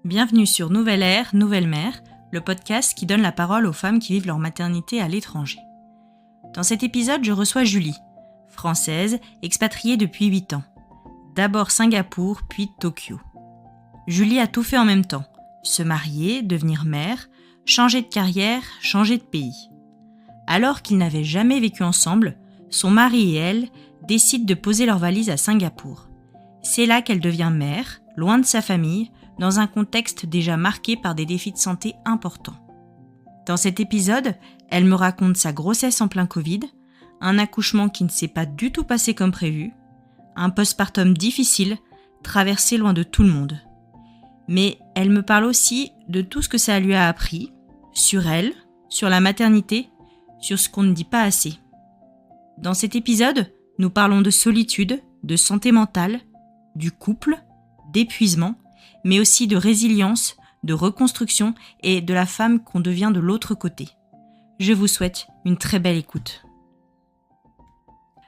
Bienvenue sur Nouvelle Ère, Nouvelle Mère, le podcast qui donne la parole aux femmes qui vivent leur maternité à l'étranger. Dans cet épisode, je reçois Julie, française, expatriée depuis 8 ans. D'abord Singapour, puis Tokyo. Julie a tout fait en même temps. Se marier, devenir mère, changer de carrière, changer de pays. Alors qu'ils n'avaient jamais vécu ensemble, son mari et elle décident de poser leurs valises à Singapour. C'est là qu'elle devient mère, loin de sa famille, dans un contexte déjà marqué par des défis de santé importants. Dans cet épisode, elle me raconte sa grossesse en plein Covid, un accouchement qui ne s'est pas du tout passé comme prévu, un postpartum difficile, traversé loin de tout le monde. Mais elle me parle aussi de tout ce que ça lui a appris, sur elle, sur la maternité, sur ce qu'on ne dit pas assez. Dans cet épisode, nous parlons de solitude, de santé mentale, du couple, d'épuisement, mais aussi de résilience, de reconstruction et de la femme qu'on devient de l'autre côté. Je vous souhaite une très belle écoute.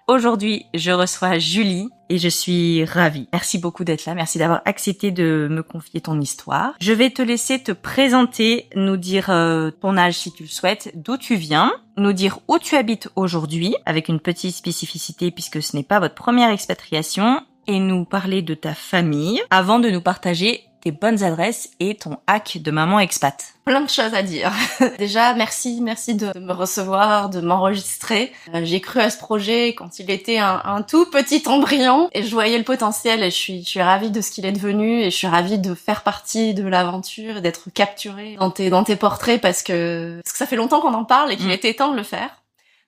Aujourd'hui, je reçois Julie et je suis ravie. Merci beaucoup d'être là, merci d'avoir accepté de me confier ton histoire. Je vais te laisser te présenter, nous dire ton âge si tu le souhaites, d'où tu viens, nous dire où tu habites aujourd'hui, avec une petite spécificité puisque ce n'est pas votre première expatriation, et nous parler de ta famille, avant de nous partager tes bonnes adresses et ton hack de maman expat. Plein de choses à dire. Déjà, merci de me recevoir, de m'enregistrer. J'ai cru à ce projet quand il était un tout petit embryon et je voyais le potentiel et je suis ravie de ce qu'il est devenu et je suis ravie de faire partie de l'aventure et d'être capturée dans tes portraits parce que ça fait longtemps qu'on en parle et qu'il était temps de le faire.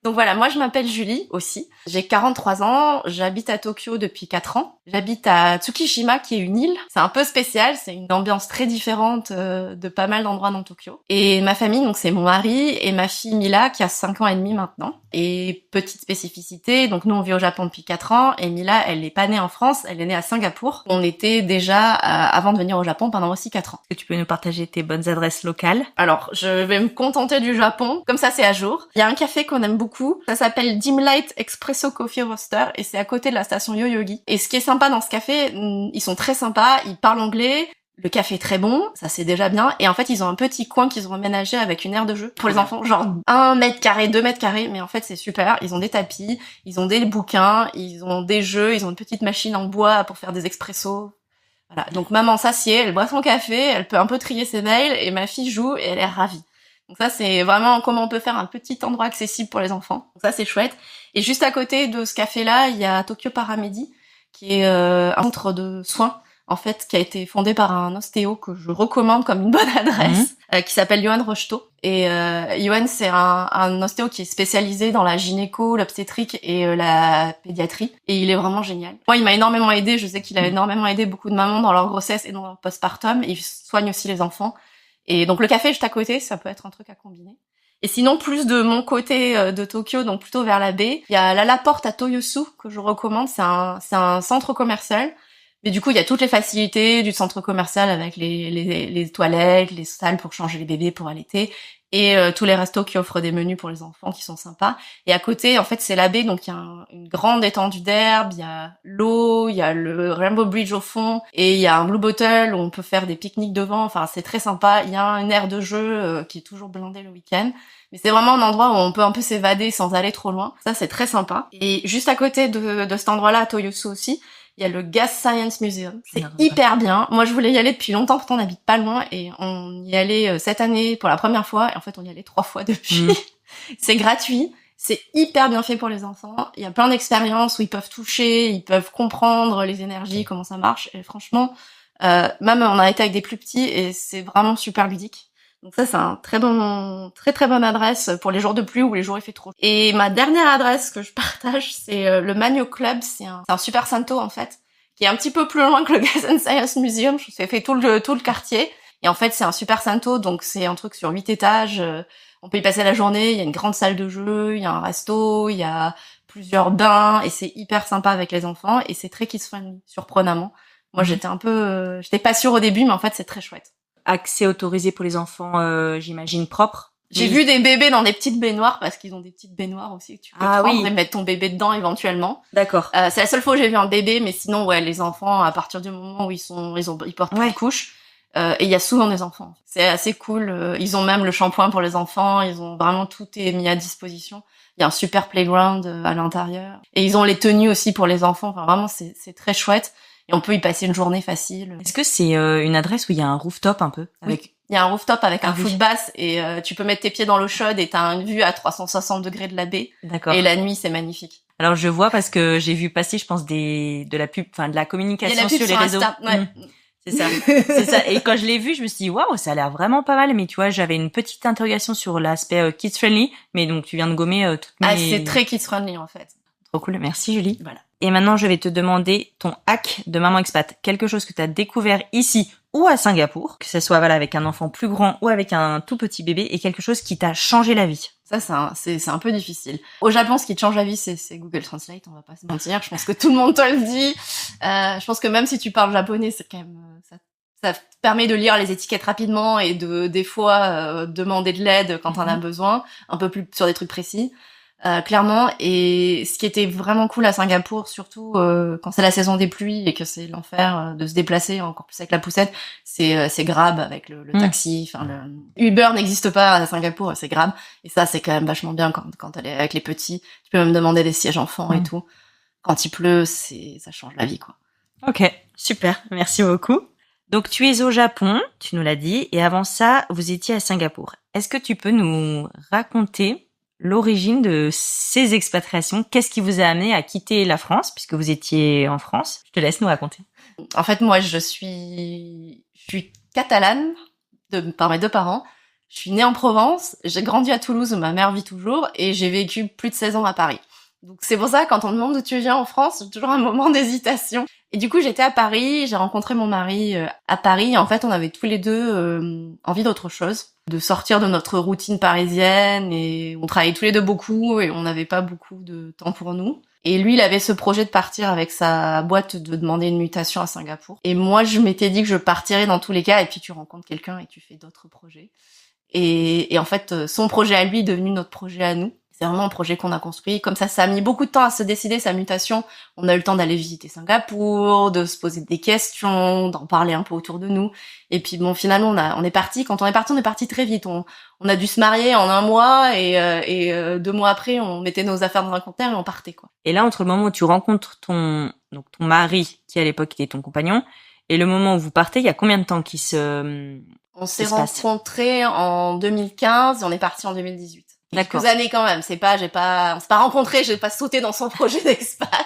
Donc voilà, moi je m'appelle Julie aussi, j'ai 43 ans, j'habite à Tokyo depuis 4 ans. J'habite à Tsukishima qui est une île, c'est un peu spécial, c'est une ambiance très différente de pas mal d'endroits dans Tokyo. Et ma famille, donc c'est mon mari et ma fille Mila qui a 5 ans et demi maintenant. Et petite spécificité, donc nous on vit au Japon depuis 4 ans et Mila elle est pas née en France, elle est née à Singapour. On était déjà avant de venir au Japon pendant aussi 4 ans. Est-ce que tu peux nous partager tes bonnes adresses locales ? Alors je vais me contenter du Japon, comme ça c'est à jour. Il y a un café qu'on aime beaucoup, ça s'appelle Dim Light Espresso Coffee Roaster et c'est à côté de la station Yoyogi. Et ce qui est sympa dans ce café, ils sont très sympas, ils parlent anglais, le café est très bon, ça c'est déjà bien, et en fait ils ont un petit coin qu'ils ont aménagé avec une aire de jeu pour les enfants, genre 1 mètre carré, 2 mètres carrés, mais en fait c'est super, ils ont des tapis, ils ont des bouquins, ils ont des jeux, ils ont une petite machine en bois pour faire des expressos. Voilà, donc maman s'assied, elle boit son café, elle peut un peu trier ses mails, et ma fille joue et elle est ravie. Donc ça, c'est vraiment comment on peut faire un petit endroit accessible pour les enfants. Donc ça, c'est chouette. Et juste à côté de ce café-là, il y a Tokyo Paramedi, qui est un centre de soins, en fait, qui a été fondé par un ostéo que je recommande comme une bonne adresse, qui s'appelle Yohan Rocheteau. Et Yohan, c'est un ostéo qui est spécialisé dans la gynéco, l'obstétrique et la pédiatrie. Et il est vraiment génial. Moi, il m'a énormément aidé. Je sais qu'il a énormément aidé beaucoup de mamans dans leur grossesse et dans leur postpartum. Il soigne aussi les enfants. Et donc le café juste à côté, ça peut être un truc à combiner. Et sinon, plus de mon côté de Tokyo, donc plutôt vers la baie, il y a la Porte à Toyosu que je recommande. C'est un centre commercial. Mais du coup, il y a toutes les facilités du centre commercial avec les toilettes, les salles pour changer les bébés pour allaiter et tous les restos qui offrent des menus pour les enfants qui sont sympas. Et à côté, en fait, c'est la baie, donc il y a une grande étendue d'herbe, il y a l'eau, il y a le Rainbow Bridge au fond et il y a un Blue Bottle où on peut faire des pique-niques devant. Enfin, c'est très sympa. Il y a une aire de jeu qui est toujours blindée le week-end. Mais c'est vraiment un endroit où on peut un peu s'évader sans aller trop loin. Ça, c'est très sympa. Et juste à côté de cet endroit-là, à Toyosu aussi, il y a le Gas Science Museum. C'est hyper bien. Moi, je voulais y aller depuis longtemps, pourtant on n'habite pas loin et on y allait cette année pour la première fois et en fait on y allait 3 fois depuis. C'est gratuit. C'est hyper bien fait pour les enfants. Il y a plein d'expériences où ils peuvent toucher, ils peuvent comprendre les énergies, comment ça marche. Et franchement, même on a été avec des plus petits et c'est vraiment super ludique. Donc ça, c'est un très bonne adresse pour les jours de pluie ou les jours où il fait trop. Et ma dernière adresse que je partage, c'est le Magno Club. C'est un super santo, en fait, qui est un petit peu plus loin que le Gas and Science Museum. Je vous ai fait tout le quartier. Et en fait, c'est un super santo, donc c'est un truc sur 8 étages. On peut y passer la journée. Il y a une grande salle de jeu, il y a un resto, il y a plusieurs bains et c'est hyper sympa avec les enfants et c'est très kids-friendly, surprenamment. Moi, j'étais pas sûre au début, mais en fait, c'est très chouette. Accès autorisé pour les enfants, j'imagine, propres. J'ai vu des bébés dans des petites baignoires parce qu'ils ont des petites baignoires aussi que tu peux prendre et mettre ton bébé dedans éventuellement. D'accord. C'est la seule fois où j'ai vu un bébé, mais sinon ouais, les enfants à partir du moment où ils portent plus de couches, Et il y a souvent des enfants. C'est assez cool. Ils ont même le shampoing pour les enfants. Ils ont vraiment tout est mis à disposition. Il y a un super playground à l'intérieur. Et ils ont les tenues aussi pour les enfants. Enfin, vraiment, c'est très chouette. Et on peut y passer une journée facile. Est-ce que c'est une adresse où il y a un rooftop un peu avec... Oui. Il y a un rooftop avec un oui. footbass et tu peux mettre tes pieds dans l'eau chaude et t'as une vue à 360 degrés de la baie. D'accord. Et la nuit, c'est magnifique. Alors je vois parce que j'ai vu passer, je pense, de la pub, enfin de la communication sur les réseaux. Insta, ouais. C'est ça, c'est ça. Et quand je l'ai vu, je me suis dit waouh, ça a l'air vraiment pas mal. Mais tu vois, j'avais une petite interrogation sur l'aspect kids friendly, mais donc tu viens de gommer toutes mes. Ah, c'est très kids friendly en fait. Trop cool, merci Julie. Voilà. Et maintenant, je vais te demander ton hack de maman expat, quelque chose que tu as découvert ici ou à Singapour, que ce soit voilà avec un enfant plus grand ou avec un tout petit bébé, et quelque chose qui t'a changé la vie. Ça, c'est un peu difficile. Au Japon, ce qui te change la vie, c'est Google Translate, on va pas se mentir. Je pense que tout le monde te le dit. Je pense que même si tu parles japonais, c'est quand même ça te permet de lire les étiquettes rapidement et de des fois demander de l'aide quand t'en as besoin, un peu plus sur des trucs précis. Clairement. Et ce qui était vraiment cool à Singapour, surtout quand c'est la saison des pluies et que c'est l'enfer de se déplacer, encore plus avec la poussette, c'est Grab avec le taxi. Enfin, le Uber n'existe pas à Singapour, c'est Grab. Et ça, c'est quand même vachement bien quand elle est avec les petits. Tu peux même demander des sièges enfants et tout. Quand il pleut, ça change la vie, quoi. Ok, super, merci beaucoup. Donc tu es au Japon, tu nous l'as dit, et avant ça, vous étiez à Singapour. Est-ce que tu peux nous raconter l'origine de ces expatriations? Qu'est-ce qui vous a amené à quitter la France, puisque vous étiez en France? Je te laisse nous raconter. En fait, moi, je suis catalane par mes deux parents. Je suis née en Provence, j'ai grandi à Toulouse où ma mère vit toujours, et j'ai vécu plus de 16 ans à Paris. Donc c'est pour ça, quand on me demande d'où tu viens en France, j'ai toujours un moment d'hésitation. Et du coup, j'étais à Paris, j'ai rencontré mon mari à Paris. En fait, on avait tous les deux envie d'autre chose, de sortir de notre routine parisienne, et on travaillait tous les deux beaucoup et on n'avait pas beaucoup de temps pour nous. Et lui, il avait ce projet de partir avec sa boîte, de demander une mutation à Singapour. Et moi, je m'étais dit que je partirais dans tous les cas, et puis tu rencontres quelqu'un et tu fais d'autres projets. Et en fait, son projet à lui est devenu notre projet à nous. C'est vraiment un projet qu'on a construit. Comme ça a mis beaucoup de temps à se décider, sa mutation. On a eu le temps d'aller visiter Singapour, de se poser des questions, d'en parler un peu autour de nous. Et puis bon, finalement, on est parti. Quand on est parti très vite. On a dû se marier en 1 mois et 2 mois après, on mettait nos affaires dans un conteneur et on partait, quoi. Et là, entre le moment où tu rencontres ton mari, qui à l'époque était ton compagnon, et le moment où vous partez, il y a combien de temps On s'est rencontrés en 2015 et on est parti en 2018. D'accord. Quelques années quand même. On s'est pas rencontrés, j'ai pas sauté dans son projet d'expat.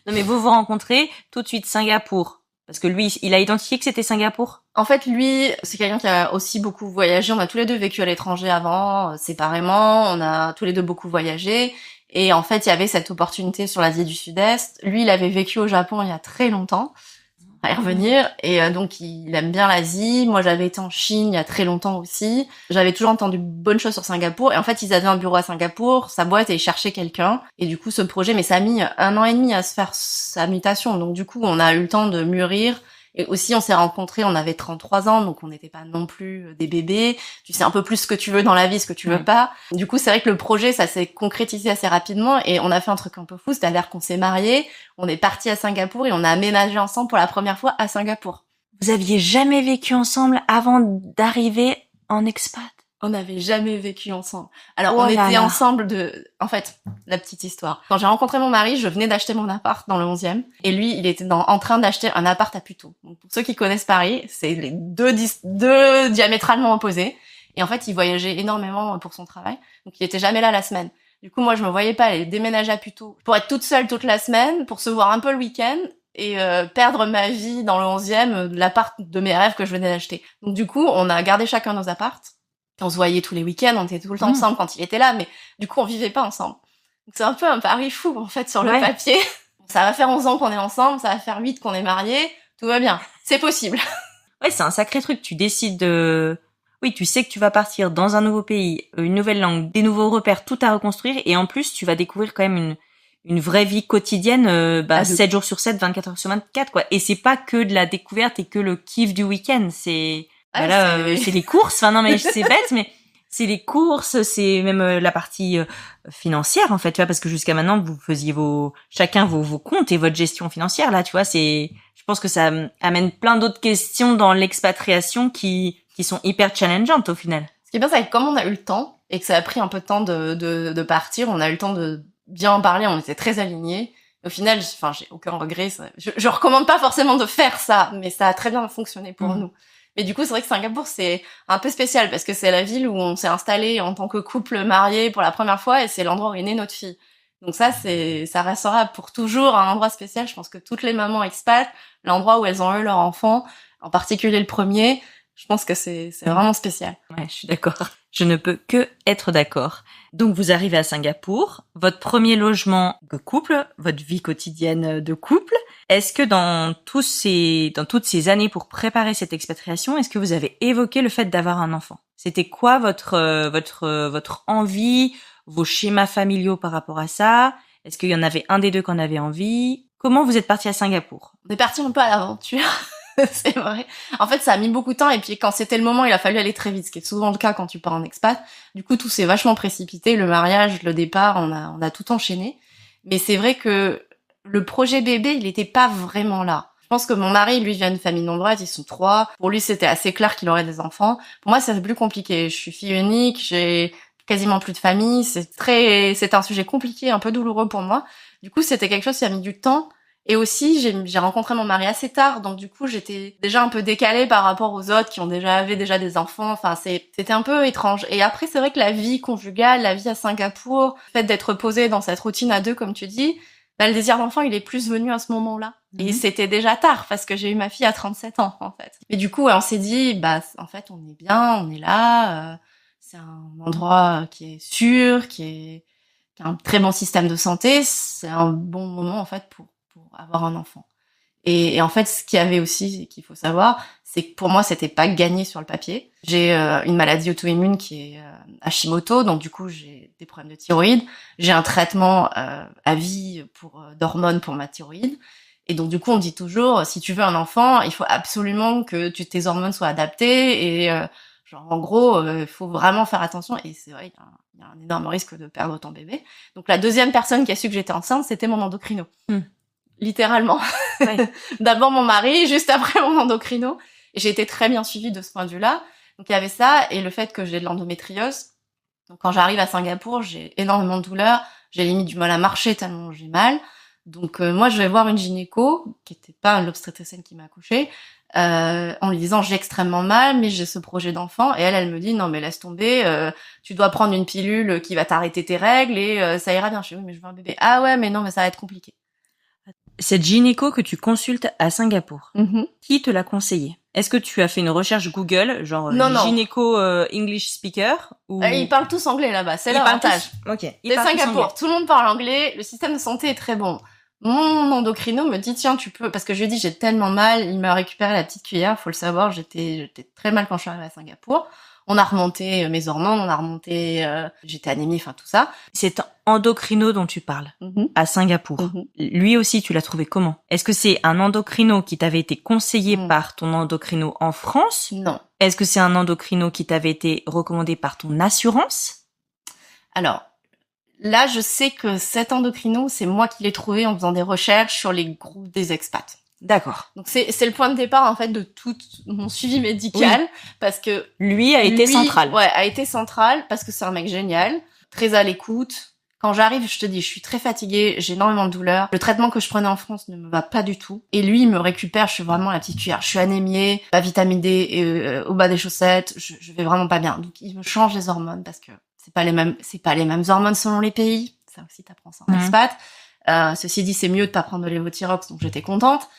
Non, mais vous rencontrez tout de suite Singapour. Parce que lui, il a identifié que c'était Singapour. En fait, lui, c'est quelqu'un qui a aussi beaucoup voyagé. On a tous les deux vécu à l'étranger avant, séparément. On a tous les deux beaucoup voyagé. Et en fait, il y avait cette opportunité sur l'Asie du Sud-Est. Lui, il avait vécu au Japon il y a très longtemps. À y revenir, et donc il aime bien l'Asie. Moi, j'avais été en Chine il y a très longtemps aussi. J'avais toujours entendu bonnes choses sur Singapour, et en fait, ils avaient un bureau à Singapour, sa boîte, et ils cherchaient quelqu'un. Et du coup, ce projet, mais ça a mis 1 an et demi à se faire sa mutation. Donc du coup, on a eu le temps de mûrir. Et aussi, on s'est rencontrés, on avait 33 ans, donc on n'était pas non plus des bébés. Tu sais un peu plus ce que tu veux dans la vie, ce que tu veux pas. Du coup, c'est vrai que le projet, ça s'est concrétisé assez rapidement, et on a fait un truc un peu fou, c'est-à-dire qu'on s'est mariés, on est partis à Singapour, et on a aménagé ensemble pour la première fois à Singapour. Vous aviez jamais vécu ensemble avant d'arriver en expat? On n'avait jamais vécu ensemble. Alors, on était ensemble en fait, la petite histoire. Quand j'ai rencontré mon mari, je venais d'acheter mon appart dans le 11e. Et lui, il était en train d'acheter un appart à Puteaux. Donc, pour ceux qui connaissent Paris, c'est les deux diamétralement opposés. Et en fait, il voyageait énormément pour son travail. Donc, il était jamais là la semaine. Du coup, moi, je me voyais pas aller déménager à Puteaux pour être toute seule toute la semaine, pour se voir un peu le week-end et perdre ma vie dans le 11e, l'appart de mes rêves que je venais d'acheter. Donc, du coup, on a gardé chacun nos apparts. On se voyait tous les week-ends, on était tout le temps ensemble quand il était là, mais du coup, on vivait pas ensemble. Donc, c'est un peu un pari fou, en fait, sur le papier. Ça va faire 11 ans qu'on est ensemble, ça va faire 8 qu'on est mariés, tout va bien. C'est possible. Ouais, c'est un sacré truc. Tu décides de... Oui, tu sais que tu vas partir dans un nouveau pays, une nouvelle langue, des nouveaux repères, tout à reconstruire, et en plus, tu vas découvrir quand même une vraie vie quotidienne, 7 jours sur 7, 24 heures sur 24, quoi. Et c'est pas que de la découverte et que le kiff du week-end, c'est... Voilà, c'est les courses. Enfin non, mais c'est bête, mais C'est les courses, c'est même la partie financière en fait, tu vois, parce que jusqu'à maintenant vous faisiez chacun vos comptes et votre gestion financière. Là, tu vois, je pense que ça amène plein d'autres questions dans l'expatriation qui sont hyper challengeantes au final. Ce qui est bien, c'est que comme on a eu le temps et que ça a pris un peu de temps de partir, on a eu le temps de bien en parler, on était très alignés. Au final, j'ai aucun regret. Je recommande pas forcément de faire ça, mais ça a très bien fonctionné pour nous. Mais du coup, c'est vrai que Singapour, c'est un peu spécial parce que c'est la ville où on s'est installé en tant que couple marié pour la première fois et c'est l'endroit où est née notre fille. Donc ça restera pour toujours un endroit spécial. Je pense que toutes les mamans expats, l'endroit où elles ont eu leur enfant, en particulier le premier, je pense que c'est vraiment spécial. Ouais, je suis d'accord. Je ne peux que être d'accord. Donc, vous arrivez à Singapour, votre premier logement de couple, votre vie quotidienne de couple. Est-ce que dans toutes ces années pour préparer cette expatriation, est-ce que vous avez évoqué le fait d'avoir un enfant? C'était quoi votre envie, vos schémas familiaux par rapport à ça? Est-ce qu'il y en avait un des deux qu'on avait envie? Comment vous êtes parti à Singapour? On est parti un peu à l'aventure. C'est vrai. En fait, ça a mis beaucoup de temps et puis quand c'était le moment, il a fallu aller très vite, ce qui est souvent le cas quand tu pars en expat. Du coup, tout s'est vachement précipité, le mariage, le départ, on a tout enchaîné. Mais c'est vrai que le projet bébé, il était pas vraiment là. Je pense que mon mari, lui, vient d'une famille nombreuse, ils sont 3. Pour lui, c'était assez clair qu'il aurait des enfants. Pour moi, c'est plus compliqué. Je suis fille unique, j'ai quasiment plus de famille. C'est un sujet compliqué, un peu douloureux pour moi. Du coup, c'était quelque chose qui a mis du temps. Et aussi, j'ai rencontré mon mari assez tard, donc du coup, j'étais déjà un peu décalée par rapport aux autres qui avaient déjà des enfants. Enfin, c'était un peu étrange. Et après, c'est vrai que la vie conjugale, la vie à Singapour, le fait d'être posée dans cette routine à deux, comme tu dis, le désir d'enfant, il est plus venu à ce moment-là. Et c'était déjà tard, parce que j'ai eu ma fille à 37 ans, en fait. Et du coup, on s'est dit, en fait, on est bien, on est là, c'est un endroit qui est sûr, qui a un très bon système de santé, c'est un bon moment, en fait, pour avoir un enfant. Et en fait, ce qu'il y avait aussi, qu'il faut savoir, c'est que pour moi, c'était pas gagné sur le papier. J'ai une maladie auto-immune qui est Hashimoto, donc du coup, j'ai des problèmes de thyroïde. J'ai un traitement à vie d'hormones pour ma thyroïde. Et donc du coup, on dit toujours, si tu veux un enfant, il faut absolument que tes hormones soient adaptées. Et en gros, il faut vraiment faire attention. Et c'est vrai, il y a un énorme risque de perdre ton bébé. Donc la deuxième personne qui a su que j'étais enceinte, c'était mon endocrino. Littéralement. Ouais. D'abord mon mari, juste après mon endocrino. Et j'ai été très bien suivie de ce point de vue-là. Donc il y avait ça et le fait que j'ai de l'endométriose. Donc quand j'arrive à Singapour, j'ai énormément de douleurs. J'ai limite du mal à marcher tellement j'ai mal. Donc moi je vais voir une gynéco, qui était pas l'obstétricienne qui m'a accouchée, en lui disant j'ai extrêmement mal, mais j'ai ce projet d'enfant. Et elle me dit non mais laisse tomber, tu dois prendre une pilule qui va t'arrêter tes règles et ça ira bien. Je dis oui mais je veux un bébé. Ah ouais mais non mais ça va être compliqué. Cette gynéco que tu consultes à Singapour, qui te l'a conseillé? Est-ce que tu as fait une recherche Google, genre gynéco English speaker ou... Ils parlent tous anglais là-bas, c'est l'avantage. Ok. C'est Singapour, tout le monde parle anglais, le système de santé est très bon. Mon endocrino me dit tiens tu peux, parce que je lui ai dit j'ai tellement mal, il m'a récupéré la petite cuillère, faut le savoir, j'étais très mal quand je suis arrivée à Singapour. On a remonté mes hormones, j'étais anémie, enfin tout ça. C'est endocrino dont tu parles à Singapour. Lui aussi, tu l'as trouvé comment? Est-ce que c'est un endocrino qui t'avait été conseillé par ton endocrino en France? Non. Est-ce que c'est un endocrino qui t'avait été recommandé par ton assurance? Alors, là, je sais que cet endocrino, c'est moi qui l'ai trouvé en faisant des recherches sur les groupes des expats. D'accord. Donc c'est le point de départ en fait de tout mon suivi médical parce que lui a été central. Ouais, a été central parce que c'est un mec génial, très à l'écoute. Quand j'arrive, je te dis, je suis très fatiguée, j'ai énormément de douleurs. Le traitement que je prenais en France ne me va pas du tout. Et lui, il me récupère, je suis vraiment la petite cuillère. Je suis anémiée, pas vitamine D au bas des chaussettes, je vais vraiment pas bien. Donc il me change les hormones parce que c'est pas les mêmes hormones selon les pays. Ça aussi, t'apprends ça en expat. Ceci dit, c'est mieux de pas prendre de lévothyrox, donc j'étais contente.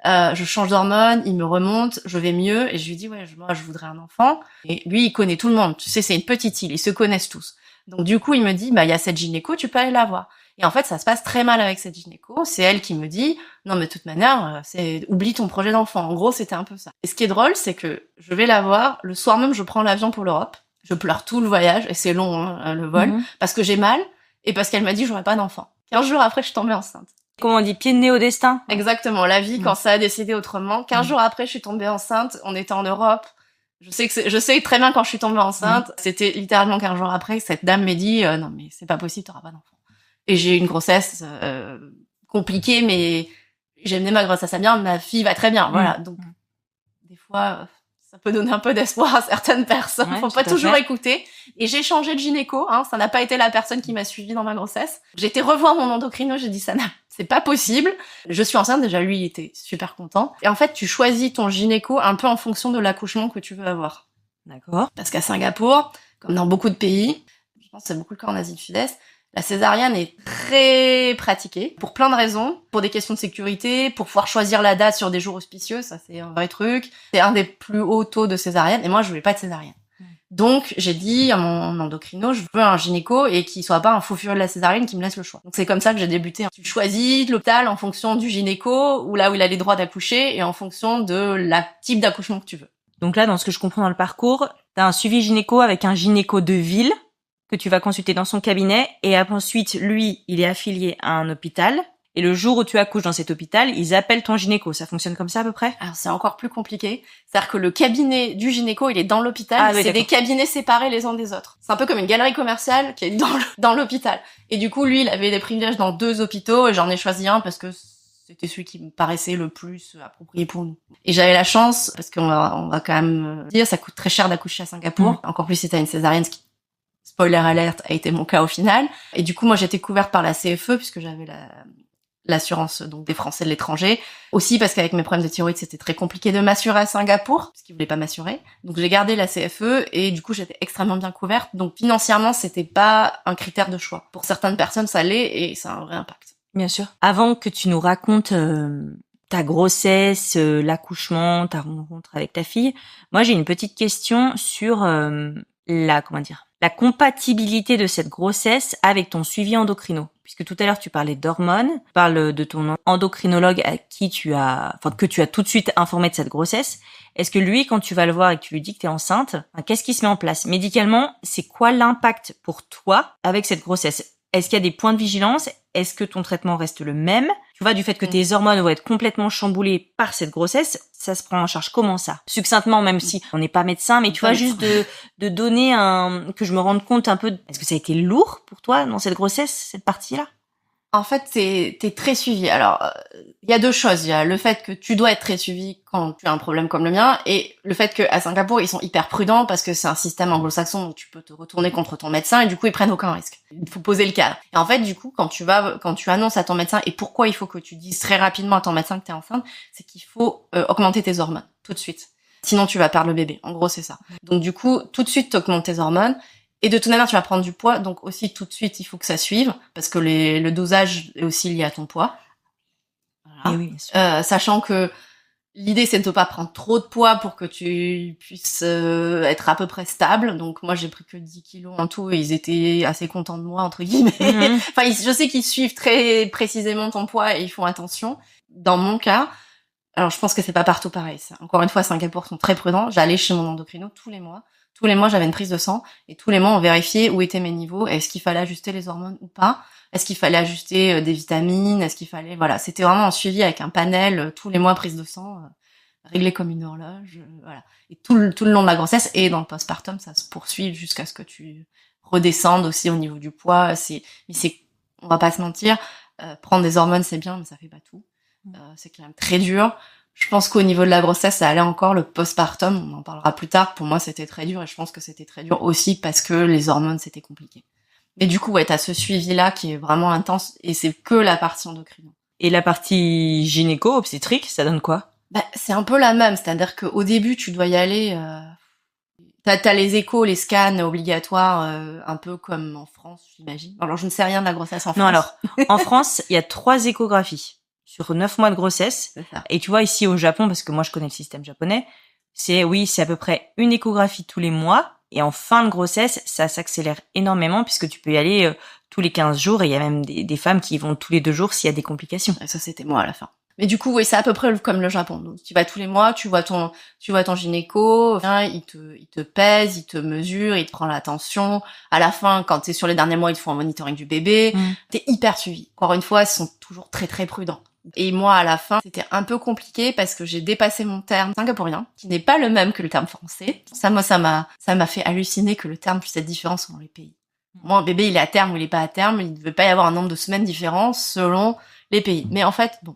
Je change d'hormones, il me remonte, je vais mieux, et je lui dis, ouais, moi, je voudrais un enfant. Et lui, il connaît tout le monde. Tu sais, c'est une petite île, ils se connaissent tous. Donc, du coup, il me dit, il y a cette gynéco, tu peux aller la voir. Et en fait, ça se passe très mal avec cette gynéco. C'est elle qui me dit, non, mais de toute manière, oublie ton projet d'enfant. En gros, c'était un peu ça. Et ce qui est drôle, c'est que je vais la voir, le soir même, je prends l'avion pour l'Europe. Je pleure tout le voyage, et c'est long, hein, le vol, parce que j'ai mal, et parce qu'elle m'a dit, j'aurais pas d'enfant. 15 jours après, je suis tombée enceinte. Comment on dit, pied de nez au destin? Exactement, la vie quand ça a décidé autrement. 15 jours après, je suis tombée enceinte, on était en Europe, Je sais très bien quand je suis tombée enceinte, c'était littéralement 15 jours après que cette dame m'a dit non mais c'est pas possible, t'auras pas d'enfant. Et j'ai eu une grossesse compliquée, mais j'ai mené ma grossesse à bien, ma fille va très bien, voilà. Donc des fois ça peut donner un peu d'espoir à certaines personnes, faut pas toujours écouter. Et j'ai changé de gynéco, ça n'a pas été la personne qui m'a suivie dans ma grossesse. J'ai été revoir mon endocrino, j'ai dit c'est pas possible. Je suis enceinte, déjà lui il était super content. Et en fait, tu choisis ton gynéco un peu en fonction de l'accouchement que tu veux avoir. D'accord. Parce qu'à Singapour, comme dans beaucoup de pays, je pense que c'est beaucoup le cas en Asie du Sud-Est, la césarienne est très pratiquée pour plein de raisons, pour des questions de sécurité, pour pouvoir choisir la date sur des jours auspicieux, ça c'est un vrai truc. C'est un des plus hauts taux de césarienne et moi je voulais pas de césarienne. Donc j'ai dit à mon endocrino, je veux un gynéco et qui soit pas un fou furieux de la césarienne qui me laisse le choix. Donc c'est comme ça que j'ai débuté. Tu choisis l'hôpital en fonction du gynéco ou là où il a les droits d'accoucher et en fonction de la type d'accouchement que tu veux. Donc là, dans ce que je comprends dans le parcours, t'as un suivi gynéco avec un gynéco de ville que tu vas consulter dans son cabinet et ensuite, lui, il est affilié à un hôpital. Et le jour où tu accouches dans cet hôpital, ils appellent ton gynéco. Ça fonctionne comme ça à peu près? Alors c'est encore plus compliqué. C'est-à-dire que le cabinet du gynéco, il est dans l'hôpital. Ah, oui, c'est des cabinets séparés les uns des autres. C'est un peu comme une galerie commerciale qui est dans l'hôpital. Et du coup, lui, il avait des privilèges dans 2 hôpitaux et j'en ai choisi un parce que c'était celui qui me paraissait le plus approprié pour nous. Et j'avais la chance, parce qu'on va quand même dire, ça coûte très cher d'accoucher à Singapour. Encore plus si t'as une césarienne, ce qui, spoiler alert, a été mon cas au final. Et du coup, moi, j'étais couverte par la CFE puisque j'avais l'assurance donc des Français de l'étranger. Aussi parce qu'avec mes problèmes de thyroïde, c'était très compliqué de m'assurer à Singapour, parce qu'ils voulaient pas m'assurer. Donc j'ai gardé la CFE et du coup j'étais extrêmement bien couverte. Donc financièrement, c'était pas un critère de choix. Pour certaines personnes, ça l'est et ça a un vrai impact. Bien sûr. Avant que tu nous racontes ta grossesse, l'accouchement, ta rencontre avec ta fille, moi j'ai une petite question sur la compatibilité de cette grossesse avec ton suivi endocrino. Puisque tout à l'heure tu parlais d'hormones, tu parles de ton endocrinologue que tu as tout de suite informé de cette grossesse. Est-ce que lui, quand tu vas le voir et que tu lui dis que tu es enceinte, qu'est-ce qui se met en place? Médicalement, c'est quoi l'impact pour toi avec cette grossesse? Est-ce qu'il y a des points de vigilance? Est-ce que ton traitement reste le même? Tu vois, du fait que tes hormones vont être complètement chamboulées par cette grossesse, ça se prend en charge comment ça? Succinctement, même si on n'est pas médecin, mais tu vois, juste de donner que je me rende compte un peu. Est-ce que ça a été lourd pour toi dans cette grossesse, cette partie-là? En fait, t'es très suivi. Alors, il y a 2 choses. Il y a le fait que tu dois être très suivi quand tu as un problème comme le mien, et le fait qu'à Singapour, ils sont hyper prudents parce que c'est un système anglo-saxon où tu peux te retourner contre ton médecin et du coup, ils prennent aucun risque. Il faut poser le cadre. Et en fait, du coup, quand tu annonces à ton médecin, et pourquoi il faut que tu dises très rapidement à ton médecin que t'es enceinte, c'est qu'il faut augmenter tes hormones tout de suite. Sinon, tu vas perdre le bébé. En gros, c'est ça. Donc, du coup, tout de suite, t'augmentes tes hormones. Et de toute manière, tu vas prendre du poids, donc aussi tout de suite, il faut que ça suive, parce que le dosage est aussi lié à ton poids. Voilà. Et oui, bien sûr. Sachant que l'idée, c'est de ne pas prendre trop de poids pour que tu puisses être à peu près stable. Donc moi, j'ai pris que 10 kilos en tout, et ils étaient assez contents de moi, entre guillemets. Enfin, je sais qu'ils suivent très précisément ton poids et ils font attention. Dans mon cas, alors je pense que c'est pas partout pareil. Encore une fois, Singapour sont très prudents. J'allais chez mon endocrino tous les mois. Tous les mois, j'avais une prise de sang et tous les mois, on vérifiait où étaient mes niveaux. Est-ce qu'il fallait ajuster les hormones ou pas? Est-ce qu'il fallait ajuster des vitamines? Est-ce qu'il fallait... Voilà, c'était vraiment un suivi avec un panel, tous les mois, prise de sang, réglé comme une horloge, voilà. Et tout le long de la grossesse et dans le postpartum, ça se poursuit jusqu'à ce que tu redescendes aussi au niveau du poids. On va pas se mentir, prendre des hormones, c'est bien, mais ça fait pas tout. C'est quand même très dur. Je pense qu'au niveau de la grossesse, ça allait encore. Le postpartum, on en parlera plus tard. Pour moi, c'était très dur et je pense que c'était très dur aussi parce que les hormones, c'était compliqué. Mais du coup, ouais, t'as ce suivi-là qui est vraiment intense et c'est que la partie endocrino. Et la partie gynéco-obstétrique, ça donne quoi? C'est un peu la même. C'est-à-dire qu'au début, tu dois y aller... T'as les échos, les scans obligatoires, un peu comme en France, j'imagine. Alors, je ne sais rien de la grossesse en France. Non, alors, en France, il y a 3 échographies sur 9 mois de grossesse. C'est ça. Et tu vois, ici au Japon, parce que moi je connais le système japonais, c'est à peu près une échographie tous les mois. Et en fin de grossesse, ça s'accélère énormément puisque tu peux y aller tous les 15 jours. Et il y a même des femmes qui y vont tous les 2 jours s'il y a des complications. Et ça, c'était moi à la fin. Mais du coup, oui, c'est à peu près comme le Japon. Donc, tu vas tous les mois, tu vois ton gynéco, il te pèse, il te mesure, il te prend la tension. À la fin, quand t'es sur les derniers mois, ils te font un monitoring du bébé. T'es hyper suivi. Encore une fois, ils sont toujours très très prudents. Et moi, à la fin, c'était un peu compliqué parce que j'ai dépassé mon terme singapourien, qui n'est pas le même que le terme français. Ça, moi, ça m'a fait halluciner que le terme puisse être différent selon les pays. Moi, un bébé, il est à terme ou il est pas à terme, il ne devait pas y avoir un nombre de semaines différents selon les pays. Mais en fait, bon,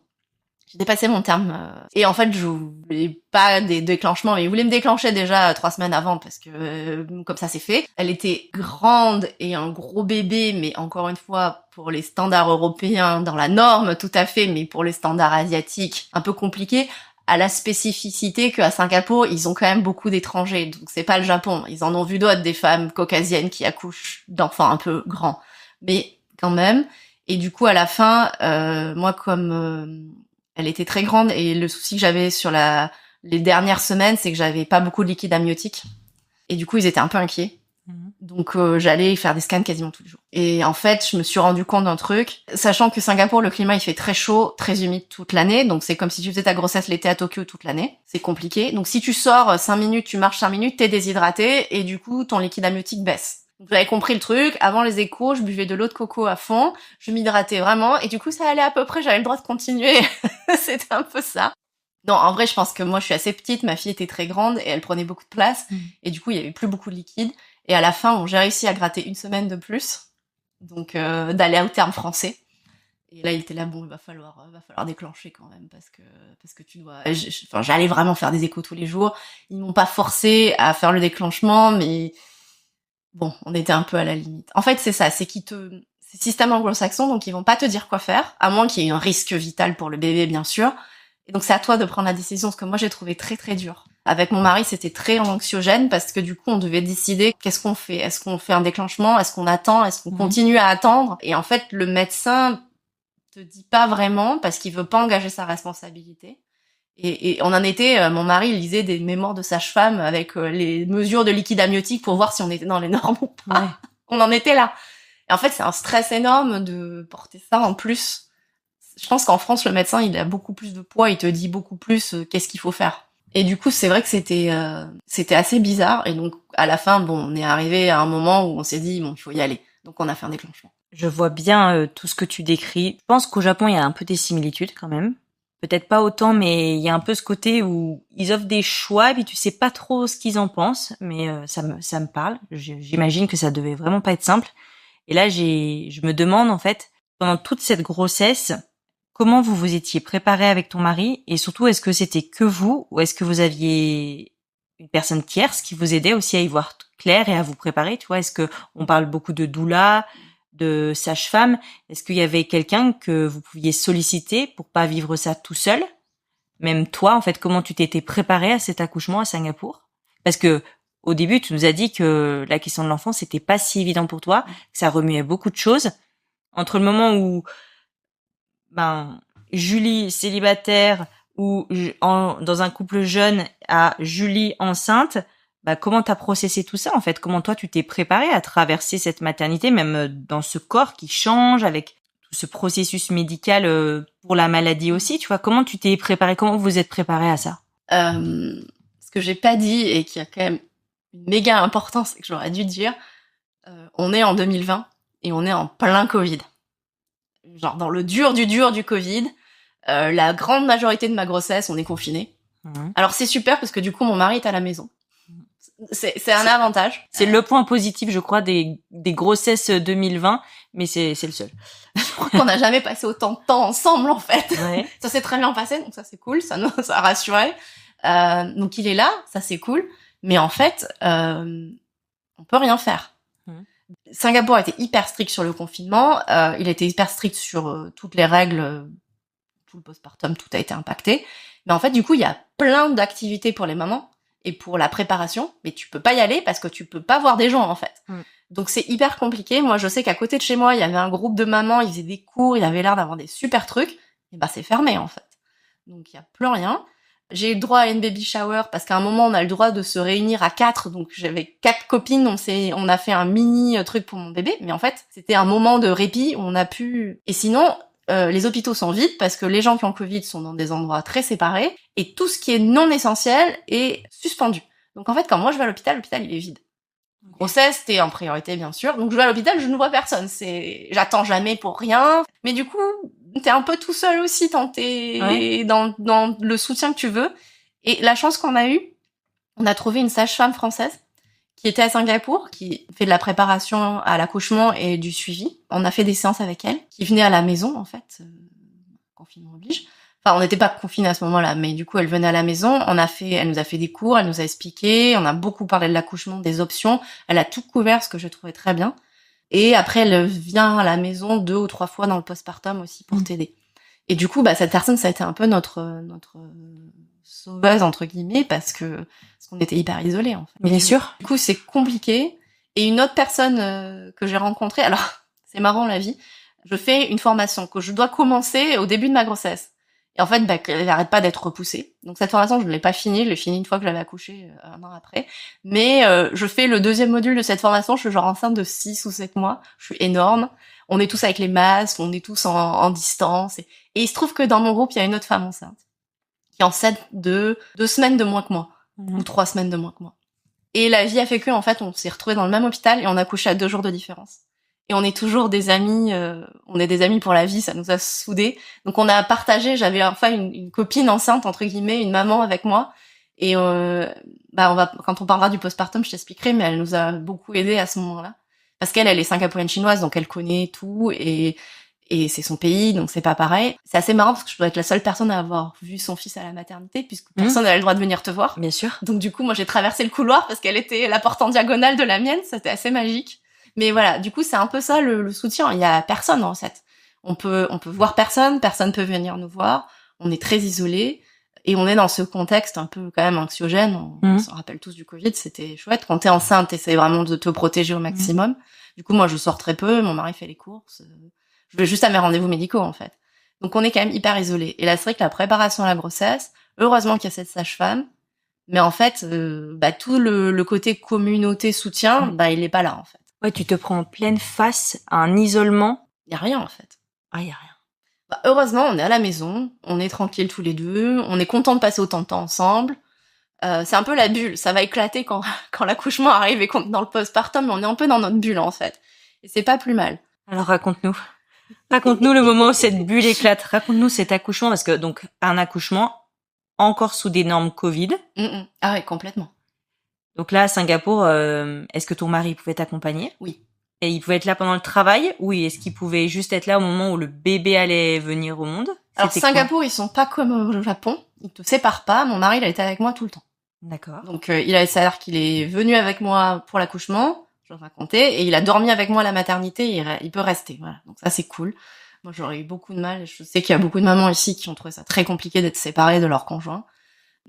j'ai dépassé mon terme. Et en fait, je voulais pas des déclenchements, mais il voulait me déclencher déjà 3 semaines avant parce que comme ça c'est fait. Elle était grande et un gros bébé, mais encore une fois, pour les standards européens, dans la norme tout à fait, mais pour les standards asiatiques, un peu compliqué. À la spécificité qu'à Singapour, ils ont quand même beaucoup d'étrangers, donc c'est pas le Japon. Ils en ont vu d'autres, des femmes caucasiennes qui accouchent d'enfants un peu grands. Mais quand même. Et du coup, à la fin, moi, comme elle était très grande, et le souci que j'avais sur les dernières semaines, c'est que j'avais pas beaucoup de liquide amniotique. Et du coup, ils étaient un peu inquiets. Donc j'allais faire des scans quasiment tous les jours. Et en fait, je me suis rendu compte d'un truc, sachant que Singapour, le climat, il fait très chaud, très humide toute l'année, donc c'est comme si tu faisais ta grossesse l'été à Tokyo toute l'année. C'est compliqué. Donc si tu sors 5 minutes, tu marches 5 minutes, t'es déshydraté, et du coup, ton liquide amniotique baisse. Donc j'avais compris le truc, avant les échos, je buvais de l'eau de coco à fond, je m'hydratais vraiment, et du coup, ça allait à peu près, j'avais le droit de continuer. C'était un peu ça. Non, en vrai, je pense que moi, je suis assez petite, ma fille était très grande, et elle prenait beaucoup de place, et du coup, il y avait plus beaucoup de liquide. Et à la fin, bon, j'ai réussi à gratter 1 semaine de plus, donc d'aller au terme français. Et là, il était là, bon, il va falloir déclencher quand même, parce que tu dois. J'allais vraiment faire des échos tous les jours. Ils m'ont pas forcé à faire le déclenchement, mais bon, on était un peu à la limite. En fait, c'est ça, c'est système anglo-saxon, donc ils vont pas te dire quoi faire, à moins qu'il y ait un risque vital pour le bébé, bien sûr. Et donc c'est à toi de prendre la décision, ce que moi j'ai trouvé très très dur. Avec mon mari, c'était très anxiogène parce que du coup, on devait décider qu'est-ce qu'on fait. Est-ce qu'on fait un déclenchement? Est-ce qu'on attend? Est-ce qu'on continue à attendre? Et en fait, le médecin te dit pas vraiment parce qu'il veut pas engager sa responsabilité. Et on en était, mon mari il lisait des mémoires de sage-femme avec les mesures de liquide amniotique pour voir si on était dans les normes ou pas. Ouais. On en était là. Et en fait, c'est un stress énorme de porter ça en plus. Je pense qu'en France, le médecin, il a beaucoup plus de poids, il te dit beaucoup plus qu'est-ce qu'il faut faire. Et du coup, c'est vrai que c'était assez bizarre. Et donc, à la fin, bon, on est arrivé à un moment où on s'est dit, bon, il faut y aller. Donc, on a fait un déclenchement. Je vois bien tout ce que tu décris. Je pense qu'au Japon, il y a un peu des similitudes quand même. Peut-être pas autant, mais il y a un peu ce côté où ils offrent des choix et puis tu sais pas trop ce qu'ils en pensent. Mais ça me parle. J'imagine que ça devait vraiment pas être simple. Et là, je me demande, en fait, pendant toute cette grossesse, comment vous vous étiez préparé avec ton mari? Et surtout, est-ce que c'était que vous ou est-ce que vous aviez une personne tierce qui vous aidait aussi à y voir clair et à vous préparer? Tu vois, est-ce que on parle beaucoup de doula, de sage-femme? Est-ce qu'il y avait quelqu'un que vous pouviez solliciter pour pas vivre ça tout seul? Même toi, en fait, comment tu t'étais préparé à cet accouchement à Singapour? Parce que au début, tu nous as dit que la question de l'enfant, c'était pas si évident pour toi, que ça remuait beaucoup de choses. Entre le moment où Julie célibataire ou dans un couple jeune à Julie enceinte, comment t'as processé tout ça en fait? Comment toi tu t'es préparé à traverser cette maternité, même dans ce corps qui change avec tout ce processus médical pour la maladie aussi, tu vois? Comment tu t'es préparé? Comment vous êtes préparé à ça? Ce que j'ai pas dit et qui a quand même une méga importance et que j'aurais dû dire, on est en 2020 et on est en plein Covid. Genre dans le dur du Covid, la grande majorité de ma grossesse, on est confinés. Alors c'est super parce que du coup mon mari est à la maison. C'est un avantage. C'est le point positif, je crois, des grossesses 2020, mais c'est le seul. Je crois qu'on n'a jamais passé autant de temps ensemble en fait. Ouais. Ça s'est très bien passé, donc ça c'est cool, ça a rassuré. Donc il est là, ça c'est cool, mais en fait on peut rien faire. Singapour était hyper strict sur le confinement, il était hyper strict sur toutes les règles, tout le postpartum, tout a été impacté. Mais en fait, du coup, il y a plein d'activités pour les mamans et pour la préparation, mais tu peux pas y aller parce que tu peux pas voir des gens, en fait. Donc c'est hyper compliqué. Moi, je sais qu'à côté de chez moi, il y avait un groupe de mamans, ils faisaient des cours, ils avaient l'air d'avoir des super trucs. Et c'est fermé, en fait. Donc il y a plus rien. J'ai eu le droit à une baby shower parce qu'à un moment on a le droit de se réunir à 4, donc j'avais 4 copines, on a fait un mini truc pour mon bébé, mais en fait c'était un moment de répit où on a pu. Et sinon les hôpitaux sont vides parce que les gens qui ont Covid sont dans des endroits très séparés et tout ce qui est non essentiel est suspendu. Donc en fait quand moi je vais à l'hôpital il est vide. Grossesse, t'es en priorité bien sûr, donc je vais à l'hôpital, je ne vois personne, j'attends jamais pour rien, mais du coup t'es un peu tout seul aussi dans le soutien que tu veux. Et la chance qu'on a eue, on a trouvé une sage-femme française qui était à Singapour, qui fait de la préparation à l'accouchement et du suivi. On a fait des séances avec elle, qui venait à la maison, en fait. Confinement oblige. Enfin, on n'était pas confinés à ce moment-là, mais du coup, elle venait à la maison. Elle nous a fait des cours, elle nous a expliqué. On a beaucoup parlé de l'accouchement, des options. Elle a tout couvert, ce que je trouvais très bien. Et après, elle vient à la maison 2 ou 3 fois dans le postpartum aussi pour t'aider. Et du coup, cette personne, ça a été un peu notre sauveuse, entre guillemets, parce qu'on était hyper isolés, en fait. Bien sûr. Du coup, c'est compliqué. Et une autre personne que j'ai rencontrée, alors, c'est marrant la vie, je fais une formation que je dois commencer au début de ma grossesse. Et en fait, elle n'arrête pas d'être repoussée. Donc cette formation, je ne l'ai pas finie. Je l'ai finie une fois que j'avais accouché, 1 an après. Mais je fais le 2e module de cette formation. Je suis genre enceinte de 6 ou 7 mois. Je suis énorme. On est tous avec les masques, on est tous en distance. Et il se trouve que dans mon groupe, il y a une autre femme enceinte qui est enceinte de 2 semaines de moins que moi. Ou 3 semaines de moins que moi. Et la vie a fait que, en fait, on s'est retrouvés dans le même hôpital et on a couché à 2 jours de différence. Et on est toujours des amis, on est des amis pour la vie, ça nous a soudés. Donc on a partagé, j'avais enfin une copine enceinte, entre guillemets, une maman avec moi. Et quand on parlera du postpartum, je t'expliquerai, mais elle nous a beaucoup aidés à ce moment-là. Parce qu'elle est singapourienne chinoise, donc elle connaît tout, et c'est son pays, donc c'est pas pareil. C'est assez marrant parce que je dois être la seule personne à avoir vu son fils à la maternité, puisque personne n'a le droit de venir te voir. Bien sûr. Donc du coup, moi j'ai traversé le couloir parce qu'elle était la porte en diagonale de la mienne, c'était assez magique. Mais voilà, du coup, c'est un peu ça le soutien. Il y a personne, en fait. On peut voir personne peut venir nous voir. On est très isolés. Et on est dans ce contexte un peu quand même anxiogène. On s'en rappelle tous du Covid, c'était chouette. Quand t'es enceinte, t'essayes vraiment de te protéger au maximum. Du coup, moi, je sors très peu. Mon mari fait les courses. Je vais juste à mes rendez-vous médicaux, en fait. Donc, on est quand même hyper isolés. Et là, c'est vrai que la préparation à la grossesse, heureusement qu'il y a cette sage-femme. Mais en fait, tout le côté communauté soutien, il est pas là, en fait. Ouais, tu te prends en pleine face à un isolement. Il y a rien, en fait. Ah, il y a rien. Heureusement, on est à la maison, on est tranquille tous les deux, on est content de passer autant de temps ensemble. C'est un peu la bulle, ça va éclater quand l'accouchement arrive et qu'on est dans le postpartum, mais on est un peu dans notre bulle, en fait. Et c'est pas plus mal. Alors, raconte-nous. Raconte-nous le moment où cette bulle éclate. Raconte-nous cet accouchement, parce que, donc, un accouchement encore sous des normes Covid. Ah ouais, complètement. Donc là, à Singapour, est-ce que ton mari pouvait t'accompagner? Oui. Et il pouvait être là pendant le travail? Ou est-ce qu'il pouvait juste être là au moment où le bébé allait venir au monde? Alors, Singapour, ils sont pas comme au Japon. Ils te séparent pas. Mon mari, il a été avec moi tout le temps. D'accord. Donc, c'est-à-dire qu'il est venu avec moi pour l'accouchement, je racontais, et il a dormi avec moi à la maternité, il peut rester. Voilà. Donc ça, c'est cool. Moi, j'aurais eu beaucoup de mal. Je sais qu'il y a beaucoup de mamans ici qui ont trouvé ça très compliqué d'être séparées de leur conjoint.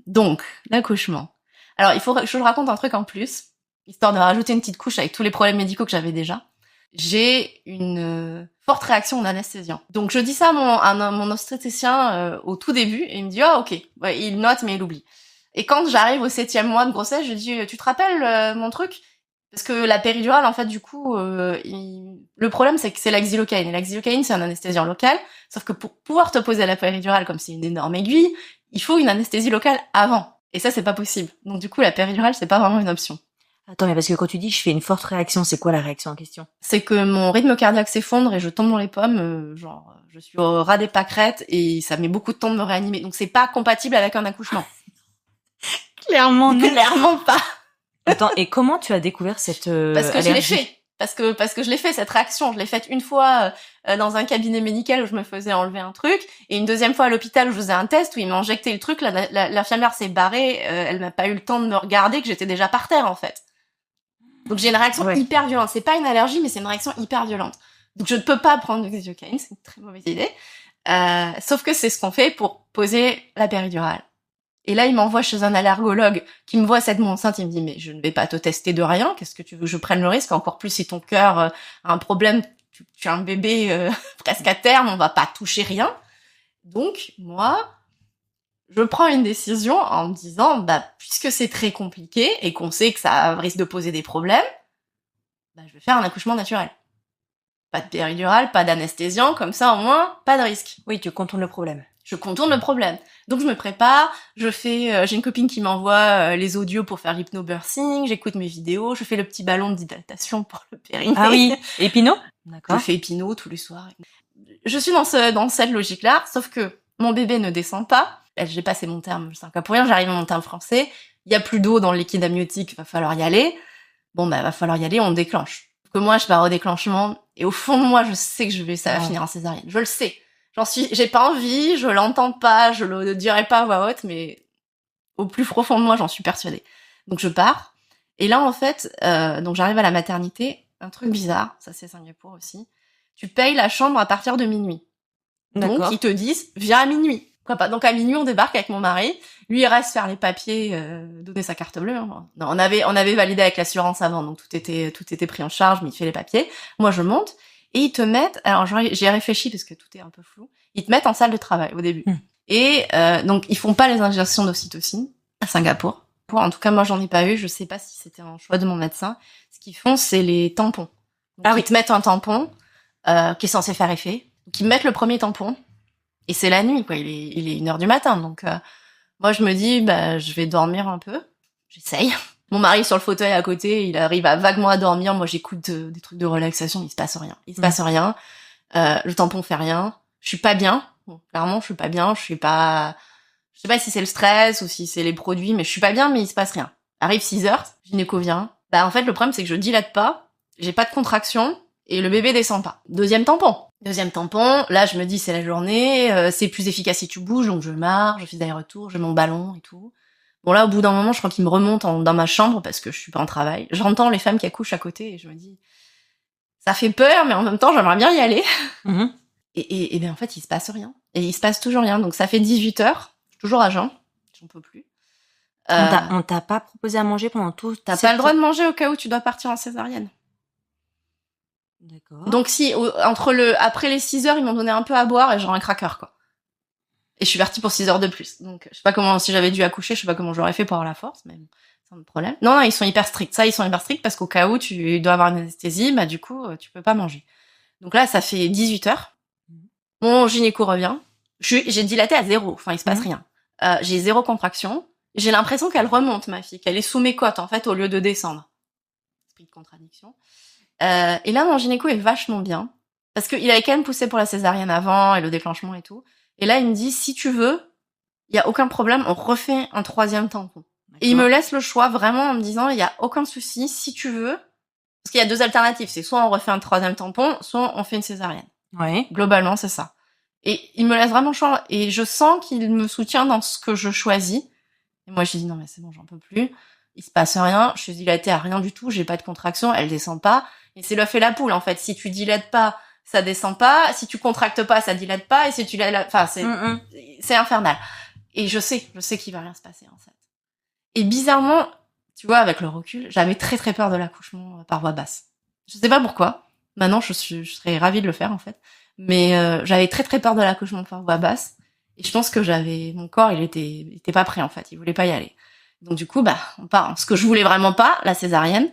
Donc, l'accouchement. Alors, il faut que je raconte un truc en plus, histoire de rajouter une petite couche avec tous les problèmes médicaux que j'avais déjà. J'ai une forte réaction en anesthésiant. Donc, je dis ça à mon obstétricien au tout début, et il me dit « Ah, ok. Ouais, » il note, mais il oublie. Et quand j'arrive au 7e mois de grossesse, je dis « Tu te rappelles mon truc ?» Parce que la péridurale, en fait, du coup, le problème, c'est que c'est la xylocaïne. Et la xylocaïne, c'est un anesthésiant local. Sauf que pour pouvoir te poser la péridurale, comme c'est une énorme aiguille, il faut une anesthésie locale avant. Et ça, c'est pas possible. Donc du coup, la péridurale, c'est pas vraiment une option. Attends, mais parce que quand tu dis je fais une forte réaction, c'est quoi la réaction en question? C'est que mon rythme cardiaque s'effondre et je tombe dans les pommes, je suis au ras des pâquerettes et ça met beaucoup de temps de me réanimer. Donc c'est pas compatible avec un accouchement. Clairement, non. Clairement pas. Attends, et comment tu as découvert cette Parce que allergie? je l'ai fait. Parce que je l'ai fait, cette réaction. Je l'ai faite une fois dans un cabinet médical où je me faisais enlever un truc, et une deuxième fois à l'hôpital où je faisais un test où ils m'ont injecté le truc. L'infirmière s'est barrée, elle m'a pas eu le temps de me regarder, que j'étais déjà par terre, en fait. Donc j'ai une réaction hyper violente. C'est pas une allergie, mais c'est une réaction hyper violente. Donc je ne peux pas prendre de xylocaïne, c'est une très mauvaise idée. Sauf que c'est ce qu'on fait pour poser la péridurale. Et là, il m'envoie chez un allergologue qui me voit 7 mois enceinte. Il me dit, mais je ne vais pas te tester de rien. Qu'est-ce que tu veux que je prenne le risque? Encore plus si ton cœur a un problème, tu as un bébé presque à terme, on va pas toucher rien. Donc, moi, je prends une décision en me disant, puisque c'est très compliqué et qu'on sait que ça risque de poser des problèmes, je vais faire un accouchement naturel. Pas de péridurale, pas d'anesthésiant, comme ça, au moins, pas de risque. Oui, tu contournes le problème. Je contourne le problème. Donc je me prépare, j'ai une copine qui m'envoie les audios pour faire l'hypnobirthing, j'écoute mes vidéos, je fais le petit ballon de dilatation pour le périnée. Ah oui, Épinot? D'accord. Je fais Épinot tous les soirs. je suis dans cette logique-là, sauf que mon bébé ne descend pas. J'ai passé mon terme, c'est un cas pour rien, j'arrive à mon terme français. Il y a plus d'eau dans le liquide amniotique, va falloir y aller. Bon, va falloir y aller, on déclenche. Que moi, je pars au déclenchement, et au fond de moi, je sais que ça va finir en césarienne. Je le sais. J'ai pas envie, je l'entends pas, je le dirai pas à voix haute, mais au plus profond de moi, j'en suis persuadée. Donc je pars. Et là, en fait, donc j'arrive à la maternité. Un truc bizarre, ça c'est Singapour aussi. Tu payes la chambre à partir de minuit. D'accord. Donc ils te disent, viens à minuit. Pourquoi pas? Donc à minuit, on débarque avec mon mari. Lui, il reste faire les papiers, donner sa carte bleue. Hein. Non, on avait validé avec l'assurance avant, donc tout était pris en charge, mais il fait les papiers. Moi, je monte et ils te mettent. Alors j'y ai réfléchi parce que tout est un peu flou. Ils te mettent en salle de travail au début. Et donc ils font pas les injections d'ocytocine à Singapour. En tout cas, moi, j'en ai pas eu. Je sais pas si c'était un choix de mon médecin. Ce qu'ils font, c'est les tampons. Donc, ils te mettent un tampon qui est censé faire effet. Donc, ils mettent le premier tampon. Et c'est la nuit, quoi. Il est 1h du matin. Donc, moi, je me dis, je vais dormir un peu. J'essaye. Mon mari sur le fauteuil à côté, il arrive à vaguement à dormir. Moi, j'écoute des trucs de relaxation. Il se passe rien. Le tampon fait rien. Je suis pas bien. Bon, clairement, je suis pas bien. Je sais pas si c'est le stress ou si c'est les produits, mais je suis pas bien, mais il se passe rien. Arrive 6h, gynéco vient. En fait, le problème, c'est que je dilate pas. J'ai pas de contraction. Et le bébé descend pas. Deuxième tampon, là je me dis c'est la journée, c'est plus efficace si tu bouges, donc je marche, je fais des allers-retours, j'ai mon ballon et tout. Bon là au bout d'un moment je crois qu'il me remonte dans ma chambre parce que je suis pas en travail. J'entends les femmes qui accouchent à côté et je me dis ça fait peur mais en même temps j'aimerais bien y aller. Et bien en fait il se passe rien. Et il se passe toujours rien, donc ça fait 18h, je suis toujours à jeun, j'en peux plus. On t'a pas proposé à manger pendant tout? T'as pas le droit de manger au cas où tu dois partir en césarienne. D'accord. Donc si après les 6h, ils m'ont donné un peu à boire et genre un cracker quoi. Et je suis partie pour 6 heures de plus. Donc je sais pas comment, si j'avais dû accoucher, je sais pas comment j'aurais fait pour avoir la force, mais c'est un problème. Non, ils sont hyper stricts. Ils sont hyper stricts parce qu'au cas où tu dois avoir une anesthésie, du coup, tu peux pas manger. Donc là, ça fait 18h. Mon gynéco revient. J'ai dilaté à 0. Enfin, il se passe rien. J'ai 0 contraction. J'ai l'impression qu'elle remonte, ma fille, qu'elle est sous mes côtes, en fait, au lieu de descendre. Esprit de contradiction. Et là, mon gynéco est vachement bien. Parce qu'il avait quand même poussé pour la césarienne avant, et le déclenchement et tout. Et là, il me dit, si tu veux, il y a aucun problème, on refait un 3e tampon. Et il me laisse le choix, vraiment, en me disant, il y a aucun souci, si tu veux. Parce qu'il y a 2 alternatives. C'est soit on refait un 3e tampon, soit on fait une césarienne. Ouais. Globalement, c'est ça. Et il me laisse vraiment le choix. Et je sens qu'il me soutient dans ce que je choisis. Et moi, j'ai dit, non, mais c'est bon, j'en peux plus. Il se passe rien. Je suis dilatée à rien du tout. J'ai pas de contraction. Elle descend pas. Et c'est l'œuf et la poule, en fait. Si tu dilates pas, ça descend pas. Si tu contractes pas, ça dilate pas. Et si tu enfin, c'est infernal. Et je sais qu'il va rien se passer, en fait. Et bizarrement, tu vois, avec le recul, j'avais très très peur de l'accouchement par voie basse. Je sais pas pourquoi. Maintenant, je serais ravie de le faire, en fait. Mais j'avais très très peur de l'accouchement par voie basse. Et je pense que mon corps, il était pas prêt, en fait. Il voulait pas y aller. Donc du coup, on part. Ce que je voulais vraiment pas, la césarienne.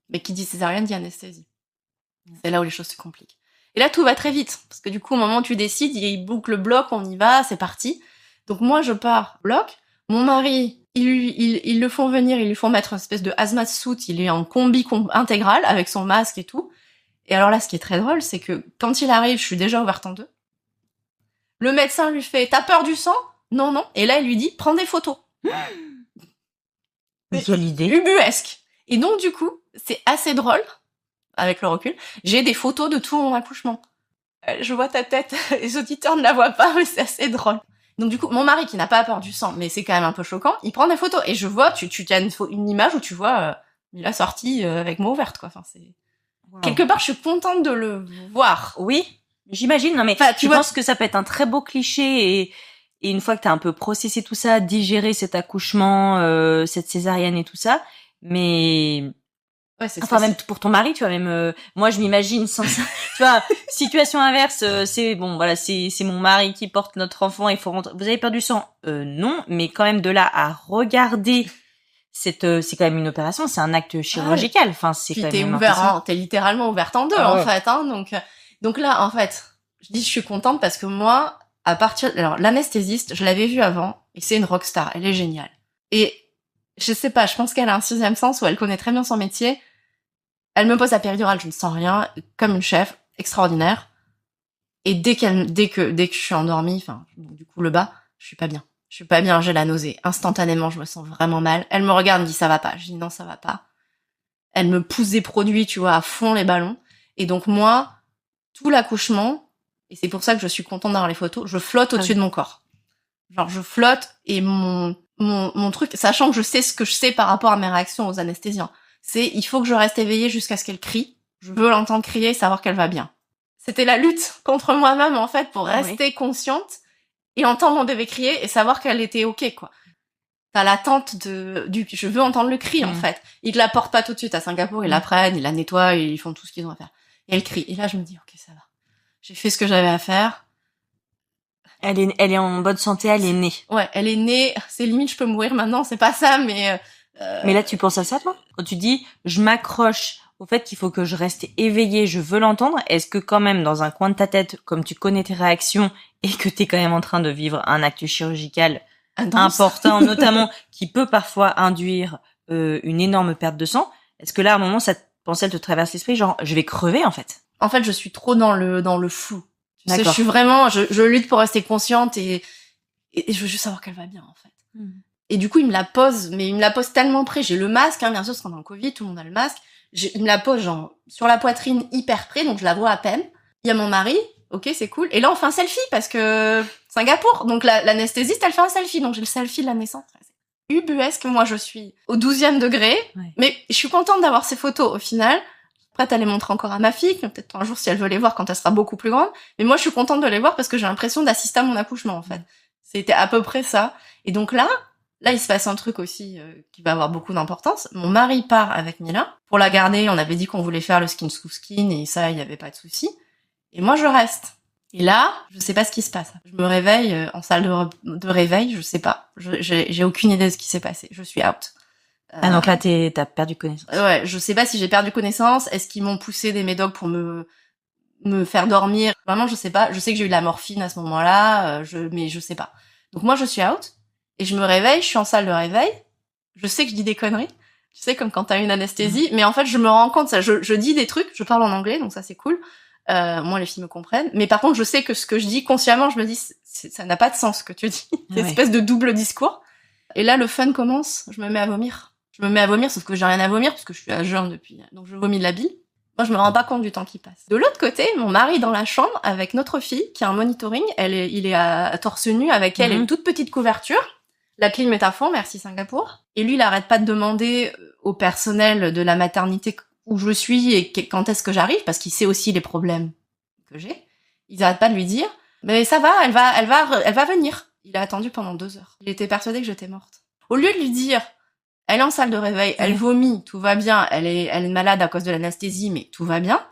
Mais qui dit césarienne dit anesthésie. C'est là où les choses se compliquent. Et là, tout va très vite. Parce que du coup, au moment où tu décides, il boucle le bloc, on y va, c'est parti. Donc moi, je pars bloc. Mon mari, ils le font venir, ils lui font mettre une espèce de hazmat suit. Il est en combi intégral avec son masque et tout. Et alors là, ce qui est très drôle, c'est que quand il arrive, je suis déjà ouverte en 2. Le médecin lui fait « T'as peur du sang ?» Non, non. Et là, il lui dit « Prends des photos. » Quelle idée. Ubuesque. Et donc, du coup, c'est assez drôle, avec le recul. J'ai des photos de tout mon accouchement. Je vois ta tête, les auditeurs ne la voient pas, mais c'est assez drôle. Donc du coup, mon mari, qui n'a pas peur du sang, mais c'est quand même un peu choquant, il prend des photos. Et je vois, tu as une image où tu vois, il a sorti avec moi ouverte, quoi. Enfin, c'est... Wow. Quelque part, je suis contente de le voir. Oui, j'imagine. Non, mais tu penses que ça peut être un très beau cliché et une fois que t'as un peu processé tout ça, digéré cet accouchement, cette césarienne et tout ça, mais... Ouais, enfin, même pour ton mari, tu vois, même, moi, je m'imagine sans ça. Tu vois, situation inverse, c'est, bon, voilà, c'est mon mari qui porte notre enfant, il faut rentrer. Vous avez perdu sang? Non, mais quand même de là à regarder c'est quand même une opération, c'est un acte chirurgical. Enfin, c'est quand même t'es littéralement ouverte en 2, en fait, hein. Donc là, en fait, je suis contente parce que moi, alors, l'anesthésiste, je l'avais vue avant, et c'est une rockstar, elle est géniale. Et, je sais pas, je pense qu'elle a un 6e sens où elle connaît très bien son métier. Elle me pose la péridurale, je ne sens rien, comme une chef, extraordinaire. Et dès que je suis endormie, enfin, du coup, le bas, je suis pas bien. Je suis pas bien, j'ai la nausée. Instantanément, je me sens vraiment mal. Elle me regarde, me dit ça va pas. Je dis non, ça va pas. Elle me pousse des produits, tu vois, à fond les ballons. Et donc moi, tout l'accouchement, et c'est pour ça que je suis contente d'avoir les photos, je flotte au-dessus de mon corps. Genre, je flotte et mon truc, sachant que je sais ce que je sais par rapport à mes réactions aux anesthésiens, c'est il faut que je reste éveillée jusqu'à ce qu'elle crie. Je veux l'entendre crier et savoir qu'elle va bien. C'était la lutte contre moi-même, en fait, pour rester consciente et entendre mon bébé crier et savoir qu'elle était ok, quoi. T'as l'attente je veux entendre le cri, en fait. Ils la portent pas tout de suite à Singapour, ils la prennent, ils la nettoient, ils font tout ce qu'ils ont à faire. Et elle crie. Et là, je me dis, ok, ça va. J'ai fait ce que j'avais à faire. Elle est en bonne santé, elle est née. Ouais, elle est née. C'est limite, je peux mourir maintenant, c'est pas ça, mais... Mais là, tu penses à ça, toi? Quand tu dis, je m'accroche au fait qu'il faut que je reste éveillée, je veux l'entendre, est-ce que quand même, dans un coin de ta tête, comme tu connais tes réactions et que t'es quand même en train de vivre un acte chirurgical important, notamment, qui peut parfois induire une énorme perte de sang, est-ce que là, à un moment, cette pensée, elle te traverse l'esprit, genre, je vais crever, en fait? En fait, je suis trop dans le flou. Tu sais, je suis vraiment... Je lutte pour rester consciente et je veux juste savoir qu'elle va bien, en fait. Et du coup, il me la pose, mais il me la pose tellement près. J'ai le masque, hein, bien sûr, c'est pendant le Covid, tout le monde a le masque. Il me la pose, genre, sur la poitrine, hyper près, donc je la vois à peine. Il y a mon mari, ok, c'est cool. Et là, on fait un selfie, parce que Singapour, donc l'anesthésiste, elle fait un selfie, donc j'ai le selfie de la naissance. C'est ubuesque, moi, je suis au 12e degré, mais je suis contente d'avoir ces photos, au final. Prête à les montrer encore à ma fille, peut-être un jour si elle veut les voir quand elle sera beaucoup plus grande. Mais moi, je suis contente de les voir parce que j'ai l'impression d'assister à mon accouchement, en fait. C'était à peu près ça. Et donc là, il se passe un truc aussi qui va avoir beaucoup d'importance. Mon mari part avec Mila. Pour la garder, on avait dit qu'on voulait faire le skin to skin et ça, il n'y avait pas de souci. Et moi, je reste. Et là, je sais pas ce qui se passe. Je me réveille en salle de réveil, je sais pas. J'ai aucune idée de ce qui s'est passé. Je suis out. Donc là, t'as perdu connaissance. Ouais, je sais pas si j'ai perdu connaissance. Est-ce qu'ils m'ont poussé des médocs pour me faire dormir? Vraiment, je sais pas. Je sais que j'ai eu de la morphine à ce moment-là, mais je sais pas. Donc moi, je suis out. Et je me réveille, je suis en salle de réveil. Je sais que je dis des conneries. Tu sais, comme quand t'as une anesthésie. Mais en fait, je me rends compte, ça, je dis des trucs, je parle en anglais, donc ça, c'est cool. Moi, les filles me comprennent. Mais par contre, je sais que ce que je dis, consciemment, je me dis, ça n'a pas de sens, ce que tu dis. Cette espèce de double discours. Et là, le fun commence. Je me mets à vomir. Sauf que j'ai rien à vomir, parce que je suis à jeun depuis. Donc, je vomis de la bile. Moi, je me rends pas compte du temps qui passe. De l'autre côté, mon mari dans la chambre avec notre fille, qui a un monitoring. Il est à torse nu avec elle, une toute petite couverture. La clim est à fond, merci Singapour. Et lui, il arrête pas de demander au personnel de la maternité où je suis et quand est-ce que j'arrive, parce qu'il sait aussi les problèmes que j'ai. Ils arrêtent pas de lui dire, mais ça va, elle va venir. Il a attendu pendant 2 heures. Il était persuadé que j'étais morte. Au lieu de lui dire, elle est en salle de réveil, elle vomit, tout va bien, elle est malade à cause de l'anesthésie, mais tout va bien.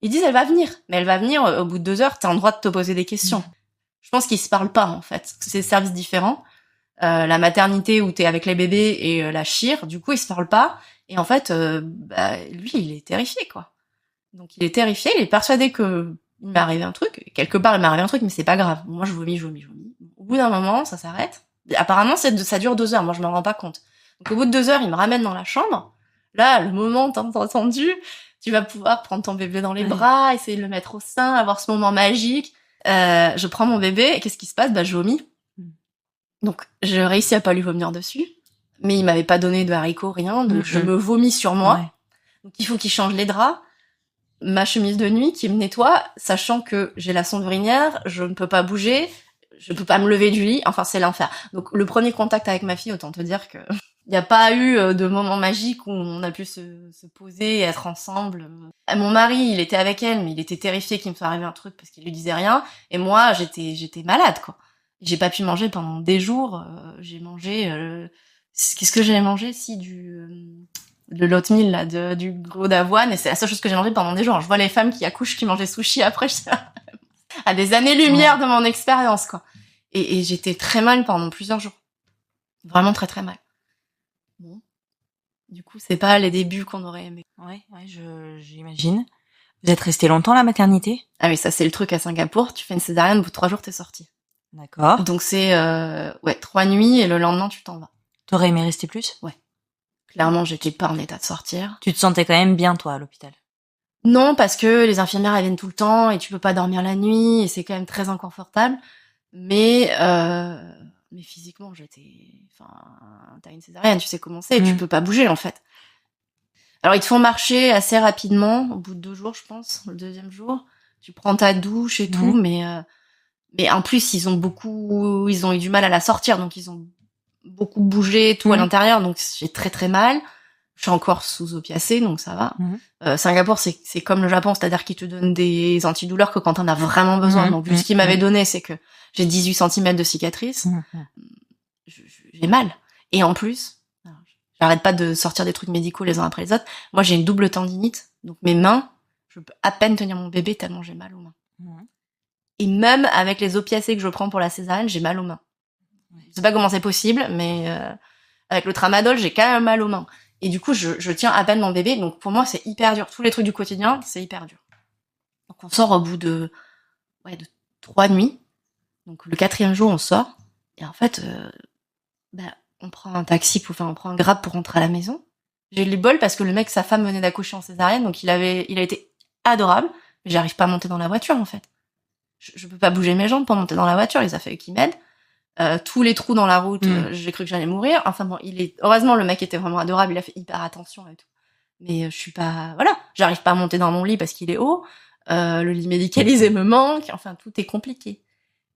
Ils disent, elle va venir. Mais elle va venir au bout de 2 heures, t'as le droit de te poser des questions. Je pense qu'ils se parlent pas, en fait. C'est des services différents. La maternité où t'es avec les bébés et la chire, du coup, ils se parlent pas. Et en fait, lui, il est terrifié, quoi. Donc, il est terrifié, il est persuadé que il m'est arrivé un truc. Quelque part, il m'est arrivé un truc, mais c'est pas grave. Moi, je vomis. Au bout d'un moment, ça s'arrête. Apparemment, ça dure 2 heures. Moi, je me rends pas compte. Donc, au bout de 2 heures, il me ramène dans la chambre. Là, le moment tant attendu, tu vas pouvoir prendre ton bébé dans les bras, essayer de le mettre au sein, avoir ce moment magique. Je prends mon bébé, et qu'est-ce qui se passe? Je vomis. Donc, j'ai réussi à pas lui vomir dessus. Mais il m'avait pas donné de haricots, rien. Donc, je me vomis sur moi. Donc, il faut qu'il change les draps. Ma chemise de nuit, qui me nettoie, sachant que j'ai la sonde urinaire, je ne peux pas bouger, je peux pas me lever du lit. Enfin, c'est l'enfer. Donc, le premier contact avec ma fille, autant te dire que il n'y a pas eu de moment magique où on a pu se poser et être ensemble. Mon mari, il était avec elle, mais il était terrifié qu'il me soit arrivé un truc parce qu'il lui disait rien. Et moi, j'étais malade, quoi. J'ai pas pu manger pendant des jours. J'ai mangé... Qu'est-ce que j'ai mangé? Si, de l'oatmeal, là, du gros d'avoine. Et c'est la seule chose que j'ai mangé pendant des jours. Je vois les femmes qui accouchent, qui mangent des sushis après. À des années-lumière de mon expérience, quoi. Et j'étais très mal pendant plusieurs jours. Vraiment très très mal. Bon. Du coup, c'est pas les débuts qu'on aurait aimé. Ouais, j'imagine. Vous êtes resté longtemps à la maternité? Ah oui, ça c'est le truc à Singapour. Tu fais une césarienne, au bout de 3 jours, t'es sortie. D'accord. Donc c'est 3 nuits et le lendemain, tu t'en vas. T'aurais aimé rester plus? Ouais. Clairement, j'étais pas en état de sortir. Tu te sentais quand même bien, toi, à l'hôpital? Non, parce que les infirmières, elles viennent tout le temps et tu peux pas dormir la nuit et c'est quand même très inconfortable. Mais physiquement, t'as une césarienne, tu sais comment c'est, tu peux pas bouger, en fait. Alors, ils te font marcher assez rapidement, au bout de 2 jours, je pense, le 2e jour. Tu prends ta douche et tout, mais en plus, ils ont eu du mal à la sortir, donc ils ont beaucoup bougé, tout à l'intérieur, donc j'ai très très mal. Je suis encore sous opiacés, donc ça va. Singapour, c'est comme le Japon, c'est-à-dire qu'ils te donnent des antidouleurs que quand t'en as vraiment besoin. Donc, ce qu'ils m'avaient donné, c'est que j'ai 18 cm de cicatrices. J'ai mal. Et en plus, j'arrête pas de sortir des trucs médicaux les uns après les autres. Moi, j'ai une double tendinite. Donc, mes mains, je peux à peine tenir mon bébé tellement j'ai mal aux mains. Et même avec les opiacés que je prends pour la césarienne, j'ai mal aux mains. Je sais pas comment c'est possible, mais avec le tramadol, j'ai quand même mal aux mains. Et du coup, je tiens à peine mon bébé. Donc, pour moi, c'est hyper dur. Tous les trucs du quotidien, c'est hyper dur. Donc, on sort au bout de 3 nuits. Donc, le 4e jour, on sort. Et en fait, on prend un taxi, on prend un Grab pour rentrer à la maison. J'ai eu le bol parce que le mec, sa femme venait d'accoucher en césarienne. Donc, il a été adorable. Mais j'arrive pas à monter dans la voiture, en fait. Je peux pas bouger mes jambes pour monter dans la voiture. Il a fallu qu'il m'aide. Tous les trous dans la route, j'ai cru que j'allais mourir. Enfin bon, heureusement le mec était vraiment adorable, il a fait hyper attention et tout. Mais je suis pas, j'arrive pas à monter dans mon lit parce qu'il est haut. Le lit médicalisé me manque. Enfin, tout est compliqué.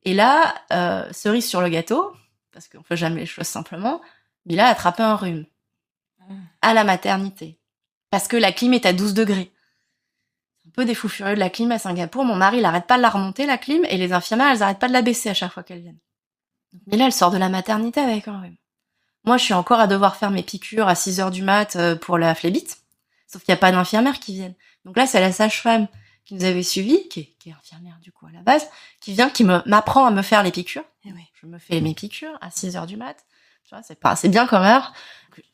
Et là, cerise sur le gâteau, parce qu'on fait jamais les choses simplement, Mila a attrapé un rhume à la maternité parce que la clim est à 12 degrés. Un peu des fous furieux de la clim à Singapour. Mon mari, il arrête pas de la remonter la clim et les infirmières, elles arrêtent pas de la baisser à chaque fois qu'elles viennent. Mais là, elle sort de la maternité avec un rhume. Moi, je suis encore à devoir faire mes piqûres à 6h du mat pour la phlébite. Sauf qu'il n'y a pas d'infirmière qui vienne. Donc là, c'est la sage-femme qui nous avait suivis, qui est infirmière du coup à la base, qui m'apprend à me faire les piqûres. Et oui, je me fais mes piqûres à 6h du mat. Tu vois, c'est bien comme heure.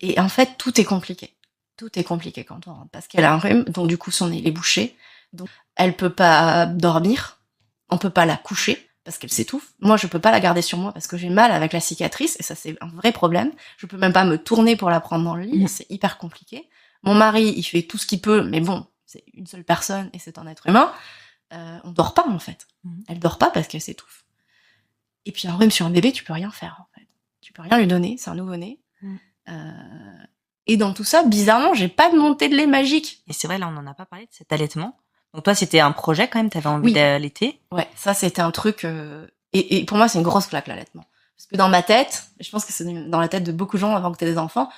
Et en fait, tout est compliqué. Tout est compliqué quand on rentre. Parce qu'elle a un rhume, donc du coup, son nez est bouché. Donc, elle peut pas dormir. On peut pas la coucher. Parce qu'elle s'étouffe. Moi, je peux pas la garder sur moi parce que j'ai mal avec la cicatrice et ça, c'est un vrai problème. Je peux même pas me tourner pour la prendre dans le lit, c'est hyper compliqué. Mon mari, il fait tout ce qu'il peut, mais bon, c'est une seule personne et c'est un être humain. On dort pas, en fait. Elle dort pas parce qu'elle s'étouffe. Et puis, un rhume sur un bébé, tu peux rien faire, en fait. Tu peux rien lui donner, c'est un nouveau-né. Et dans tout ça, bizarrement, j'ai pas de montée de lait magique. Et c'est vrai, là, on en a pas parlé de cet allaitement. Donc toi, c'était un projet quand même, t'avais envie d'allaiter. Ouais, ça c'était un truc... Et pour moi, c'est une grosse claque, l'allaitement. Parce que dans ma tête, je pense que c'est dans la tête de beaucoup de gens avant que t'aies des enfants,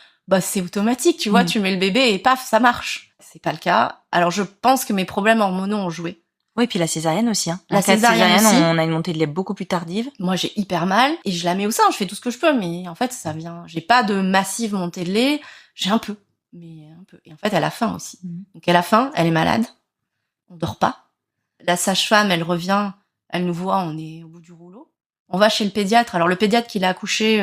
c'est automatique, tu vois, tu mets le bébé et paf, ça marche. C'est pas le cas. Alors je pense que mes problèmes hormonaux ont joué. Oui, puis la césarienne aussi. La césarienne aussi. On a une montée de lait beaucoup plus tardive. Moi, j'ai hyper mal et je la mets au sein, je fais tout ce que je peux, mais en fait, ça vient... J'ai pas de massive montée de lait, j'ai un peu. Mais un peu. Et en fait, elle a faim aussi. Donc elle a faim, elle est malade. On dort pas. La sage-femme, elle revient, elle nous voit, on est au bout du rouleau. On va chez le pédiatre. Alors le pédiatre qui l'a accouché,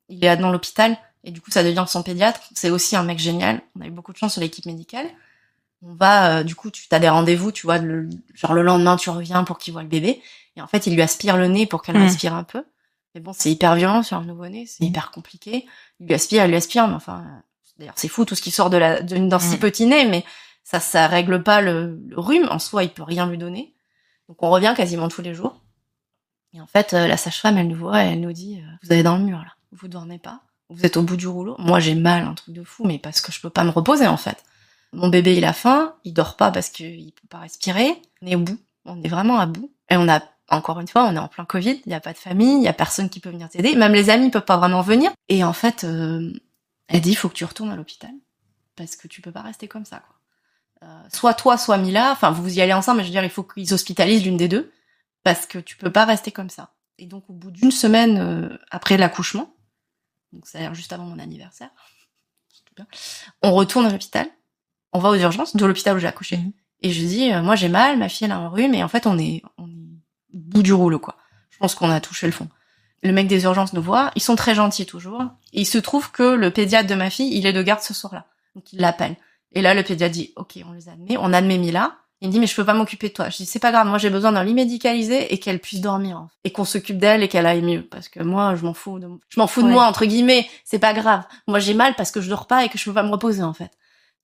il est dans l'hôpital et du coup ça devient son pédiatre. C'est aussi un mec génial. On a eu beaucoup de chance sur l'équipe médicale. On va, du coup, tu as des rendez-vous, tu vois, le lendemain tu reviens pour qu'il voit le bébé. Et en fait, il lui aspire le nez pour qu'elle respire un peu. Mais bon, c'est hyper violent sur un nouveau-né, c'est hyper compliqué. Il lui aspire, mais enfin, d'ailleurs c'est fou tout ce qui sort d'un si petit nez, mais ça règle pas le rhume. En soi, il peut rien lui donner. Donc, on revient quasiment tous les jours. Et en fait, la sage-femme, elle nous voit et elle nous dit, vous allez dans le mur, là. Vous dormez pas. Vous êtes au bout du rouleau. Moi, j'ai mal, un truc de fou, mais parce que je peux pas me reposer, en fait. Mon bébé, il a faim. Il dort pas parce qu'il peut pas respirer. On est au bout. On est vraiment à bout. Et encore une fois, on est en plein Covid. Il y a pas de famille. Il y a personne qui peut venir t'aider. Même les amis peuvent pas vraiment venir. Et en fait, elle dit, il faut que tu retournes à l'hôpital. Parce que tu peux pas rester comme ça, quoi. Soit toi, soit Mila, enfin vous y allez ensemble, mais je veux dire, il faut qu'ils hospitalisent l'une des deux, parce que tu peux pas rester comme ça. Et donc au bout d'une semaine après l'accouchement, donc ça a l'air juste avant mon anniversaire, on retourne à l'hôpital, on va aux urgences de l'hôpital où j'ai accouché, et je dis, moi j'ai mal, ma fille elle a un rhume, et en fait on est au bout du rouleau, quoi. Je pense qu'on a touché le fond. Le mec des urgences nous voit, ils sont très gentils toujours, et il se trouve que le pédiatre de ma fille, il est de garde ce soir-là, donc il l'appelle. Et là, le pédiatre dit, ok, on admet Mila. Il me dit, mais je peux pas m'occuper de toi. Je dis, c'est pas grave, moi j'ai besoin d'un lit médicalisé et qu'elle puisse dormir, hein. Et qu'on s'occupe d'elle et qu'elle aille mieux. Parce que moi, je m'en fous de moi, entre guillemets. C'est pas grave. Moi, j'ai mal parce que je dors pas et que je peux pas me reposer, en fait.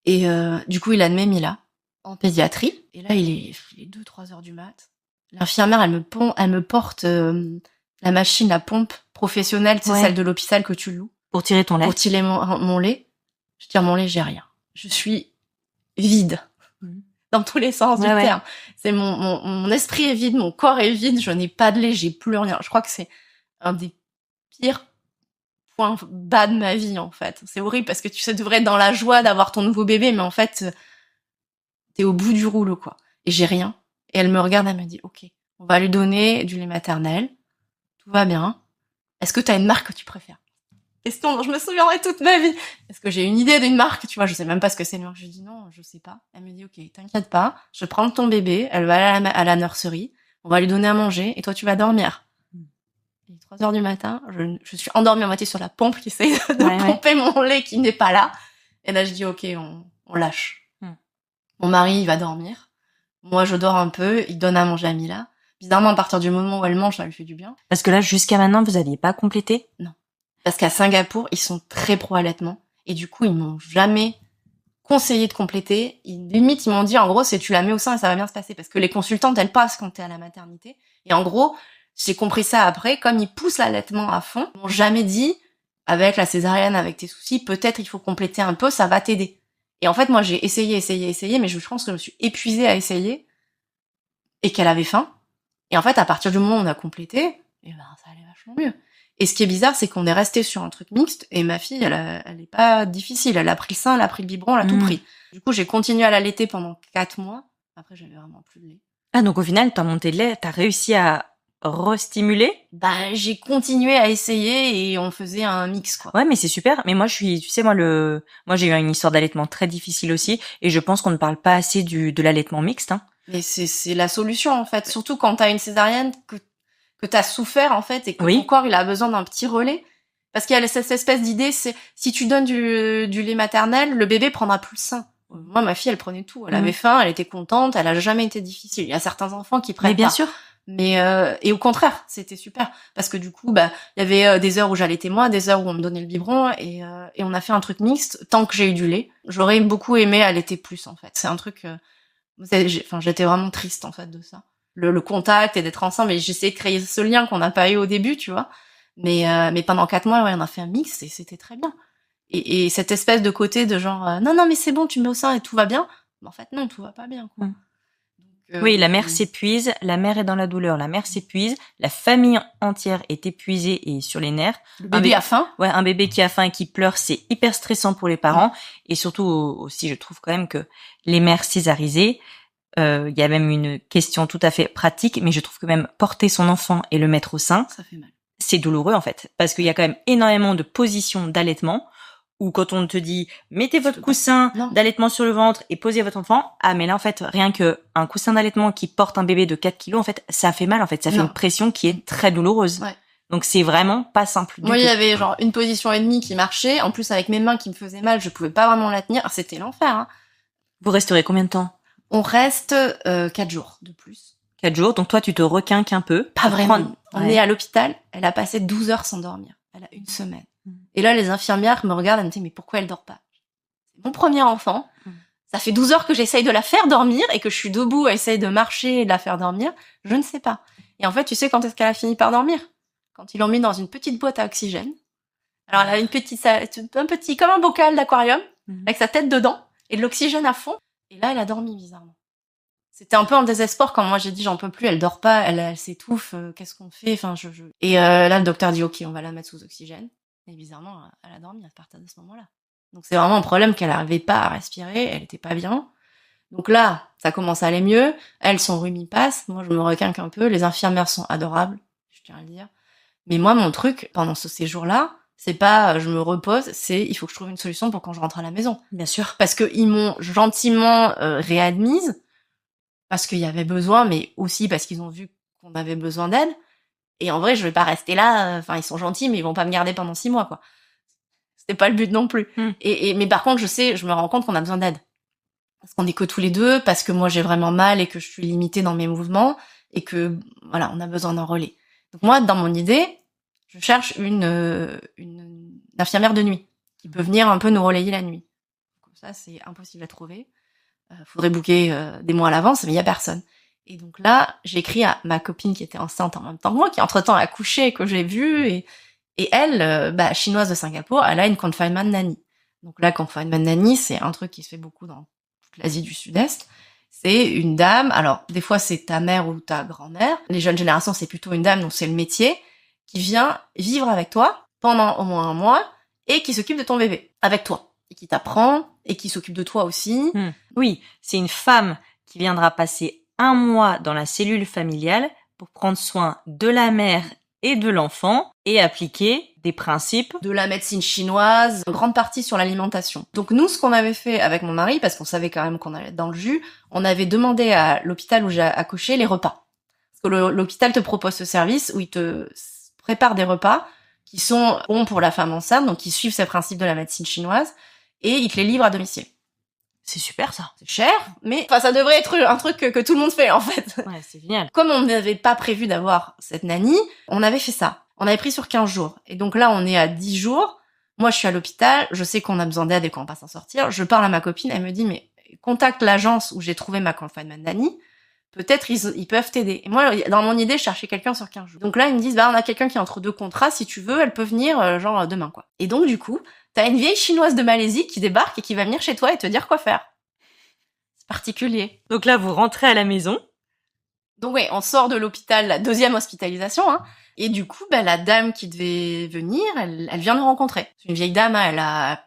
Et du coup, il admet Mila. en pédiatrie. Et là, il est 2-3 heures du mat. L'infirmière, elle me porte la machine à pompe professionnelle, c'est celle de l'hôpital que tu loues. Pour tirer ton lait. Pour tirer mon lait. Je tire mon lait, j'ai rien. Je suis vide. Dans tous les sens du terme. C'est mon esprit est vide, mon corps est vide, je n'ai pas de lait, j'ai plus rien. Je crois que c'est un des pires points bas de ma vie, en fait. C'est horrible parce que tu devrais être dans la joie d'avoir ton nouveau bébé, mais en fait, t'es au bout du rouleau, quoi. Et j'ai rien. Et elle me regarde, elle me dit, OK, on va lui donner du lait maternel. Tout va bien. Est-ce que t'as une marque que tu préfères? Question dont je me souviendrai toute ma vie. Est-ce que j'ai une idée d'une marque? Tu vois, je sais même pas ce que c'est une marque. Je dis non, je sais pas. Elle me dit, OK, t'inquiète pas. Je prends ton bébé. Elle va aller à la nurserie. On va lui donner à manger. Et toi, tu vas dormir. Il est 3 heures du matin. Je suis endormie à moitié sur la pompe qui essaie de pomper mon lait qui n'est pas là. Et là, je dis, OK, on lâche. Mon mari, il va dormir. Moi, je dors un peu. Il donne à manger à Mila. Bizarrement, à partir du moment où elle mange, ça lui fait du bien. Parce que là, jusqu'à maintenant, vous aviez pas complété? Non. Parce qu'à Singapour, ils sont très pro-allaitement. Et du coup, ils m'ont jamais conseillé de compléter. Limite, ils m'ont dit, en gros, c'est tu la mets au sein et ça va bien se passer. Parce que les consultantes, elles passent quand t'es à la maternité. Et en gros, j'ai compris ça après, comme ils poussent l'allaitement à fond, ils m'ont jamais dit, avec la césarienne, avec tes soucis, peut-être il faut compléter un peu, ça va t'aider. Et en fait, moi, j'ai essayé, mais je pense que je me suis épuisée à essayer. Et qu'elle avait faim. Et en fait, à partir du moment où on a complété, ça allait vachement mieux. Et ce qui est bizarre, c'est qu'on est resté sur un truc mixte, et ma fille, elle est pas difficile. Elle a pris le sein, elle a pris le biberon, elle a tout pris. Du coup, j'ai continué à l'allaiter pendant 4 mois. Après, j'avais vraiment plus de lait. Ah, donc au final, ta montée de lait, t'as réussi à restimuler? J'ai continué à essayer et on faisait un mix, quoi. Ouais, mais c'est super. Mais moi, tu sais, moi, j'ai eu une histoire d'allaitement très difficile aussi, et je pense qu'on ne parle pas assez de l'allaitement mixte, hein. Mais c'est la solution, en fait. Surtout quand t'as une césarienne que t'as souffert, en fait, et que ton corps, il a besoin d'un petit relais. Parce qu'il y a cette espèce d'idée, c'est, si tu donnes du lait maternel, le bébé prendra plus le sein. Moi, ma fille, elle prenait tout. Elle avait faim, elle était contente, elle a jamais été difficile. Il y a certains enfants qui prennent mais bien pas. sûr. Mais, et au contraire, c'était super. Parce que du coup, il y avait des heures où j'allaitais moi, des heures où on me donnait le biberon, et on a fait un truc mixte tant que j'ai eu du lait. J'aurais beaucoup aimé allaiter plus, en fait. C'est un truc, j'étais vraiment triste, en fait, de ça. Le contact et d'être ensemble, et j'essayais de créer ce lien qu'on n'a pas eu au début, tu vois. Mais pendant 4 mois, on a fait un mix et c'était très bien. Et cette espèce de côté de genre, non, mais c'est bon, tu mets au sein et tout va bien. Mais en fait, non, tout va pas bien, quoi. Donc, oui, la mère s'épuise, la mère est dans la douleur, la mère s'épuise, la famille entière est épuisée et sur les nerfs. Le bébé a faim. Ouais, un bébé qui a faim et qui pleure, c'est hyper stressant pour les parents. Et surtout aussi, je trouve quand même que les mères césarisées, il y a même une question tout à fait pratique, mais je trouve que même porter son enfant et le mettre au sein, ça fait mal. C'est douloureux en fait, parce qu'il y a quand même énormément de positions d'allaitement, où quand on te dit mettez votre coussin d'allaitement sur le ventre et posez votre enfant, ah mais là en fait rien que un coussin d'allaitement qui porte un bébé de 4 kilos, en fait ça fait mal, en fait ça fait une pression qui est très douloureuse. Ouais. Donc c'est vraiment pas simple du tout. Moi il y avait genre une position et demie qui marchait, en plus avec mes mains qui me faisaient mal, je pouvais pas vraiment la tenir, c'était l'enfer. Hein. Vous resterez combien de temps? On reste 4 jours de plus. 4 jours, donc toi tu te requinques un peu. Pas vraiment. On est à l'hôpital, elle a passé 12 heures sans dormir. Elle a 1 semaine. Et là, les infirmières me regardent, elles me disent, mais pourquoi elle dort pas? C'est mon premier enfant. Ça fait 12 heures que j'essaye de la faire dormir et que je suis debout à essayer de marcher et de la faire dormir. Je ne sais pas. Et en fait, tu sais quand est-ce qu'elle a fini par dormir? Quand ils l'ont mis dans une petite boîte à oxygène. Alors, elle a comme un bocal d'aquarium, avec sa tête dedans, et de l'oxygène à fond. Et là, elle a dormi bizarrement. C'était un peu en désespoir quand moi j'ai dit j'en peux plus, elle dort pas, elle s'étouffe, qu'est-ce qu'on fait? Enfin, Et là, le docteur dit ok, on va la mettre sous oxygène. Et bizarrement, elle a dormi à partir de ce moment-là. Donc c'est vraiment un problème qu'elle n'arrivait pas à respirer, elle était pas bien. Donc là, ça commence à aller mieux. Elle, son rhume passe. Moi, je me requinque un peu. Les infirmières sont adorables, je tiens à le dire. Mais moi, mon truc pendant ce séjour-là, c'est pas je me repose, c'est il faut que je trouve une solution pour quand je rentre à la maison. Bien sûr. Parce que ils m'ont gentiment réadmise. Parce qu'il y avait besoin, mais aussi parce qu'ils ont vu qu'on avait besoin d'aide. Et en vrai, je vais pas rester là. Enfin, ils sont gentils, mais ils vont pas me garder pendant 6 mois, quoi. C'était pas le but non plus. Mais par contre, je me rends compte qu'on a besoin d'aide. Parce qu'on est que tous les deux, parce que moi j'ai vraiment mal et que je suis limitée dans mes mouvements et que voilà, on a besoin d'un relais. Donc moi, dans mon idée, je cherche une infirmière de nuit qui peut venir un peu nous relayer la nuit. Comme ça, c'est impossible à trouver. Faudrait booker des mois à l'avance, mais il y a personne. Et donc là, j'ai écrit à ma copine qui était enceinte en même temps que moi, qui entre-temps a accouché et que j'ai vue, et elle, chinoise de Singapour, elle a une confinement nanny. Donc là, confinement nanny, c'est un truc qui se fait beaucoup dans toute l'Asie du Sud-Est. C'est une dame, alors des fois c'est ta mère ou ta grand-mère, les jeunes générations c'est plutôt une dame, donc c'est le métier, qui vient vivre avec toi pendant au moins un mois et qui s'occupe de ton bébé, avec toi, et qui t'apprend, et qui s'occupe de toi aussi. Oui, c'est une femme qui viendra passer 1 mois dans la cellule familiale pour prendre soin de la mère et de l'enfant et appliquer des principes de la médecine chinoise, en grande partie sur l'alimentation. Donc nous, ce qu'on avait fait avec mon mari, parce qu'on savait quand même qu'on allait être dans le jus, on avait demandé à l'hôpital où j'ai accouché les repas. Parce que l'hôpital te propose ce service où il te prépare des repas qui sont bons pour la femme enceinte, donc qui suivent ces principes de la médecine chinoise, et il te les livre à domicile. C'est super ça. C'est cher, mais ça devrait être un truc que tout le monde fait en fait. Ouais, c'est génial. Comme on n'avait pas prévu d'avoir cette nanny, on avait fait ça. On avait pris sur 15 jours. Et donc là, on est à 10 jours. Moi, je suis à l'hôpital. Je sais qu'on a besoin d'aide et qu'on va pas s'en sortir. Je parle à ma copine. Elle me dit, mais contacte l'agence où j'ai trouvé ma confinement nanny. Peut-être ils peuvent t'aider. Et moi, dans mon idée, je cherchais quelqu'un sur 15 jours. Donc là, ils me disent, on a quelqu'un qui est entre 2 contrats. Si tu veux, elle peut venir, genre, demain, quoi. Et donc, du coup, t'as une vieille chinoise de Malaisie qui débarque et qui va venir chez toi et te dire quoi faire. C'est particulier. Donc là, vous rentrez à la maison. Donc ouais, on sort de l'hôpital, la 2e hospitalisation, hein. Et du coup, la dame qui devait venir, elle vient nous rencontrer. C'est une vieille dame, hein, elle a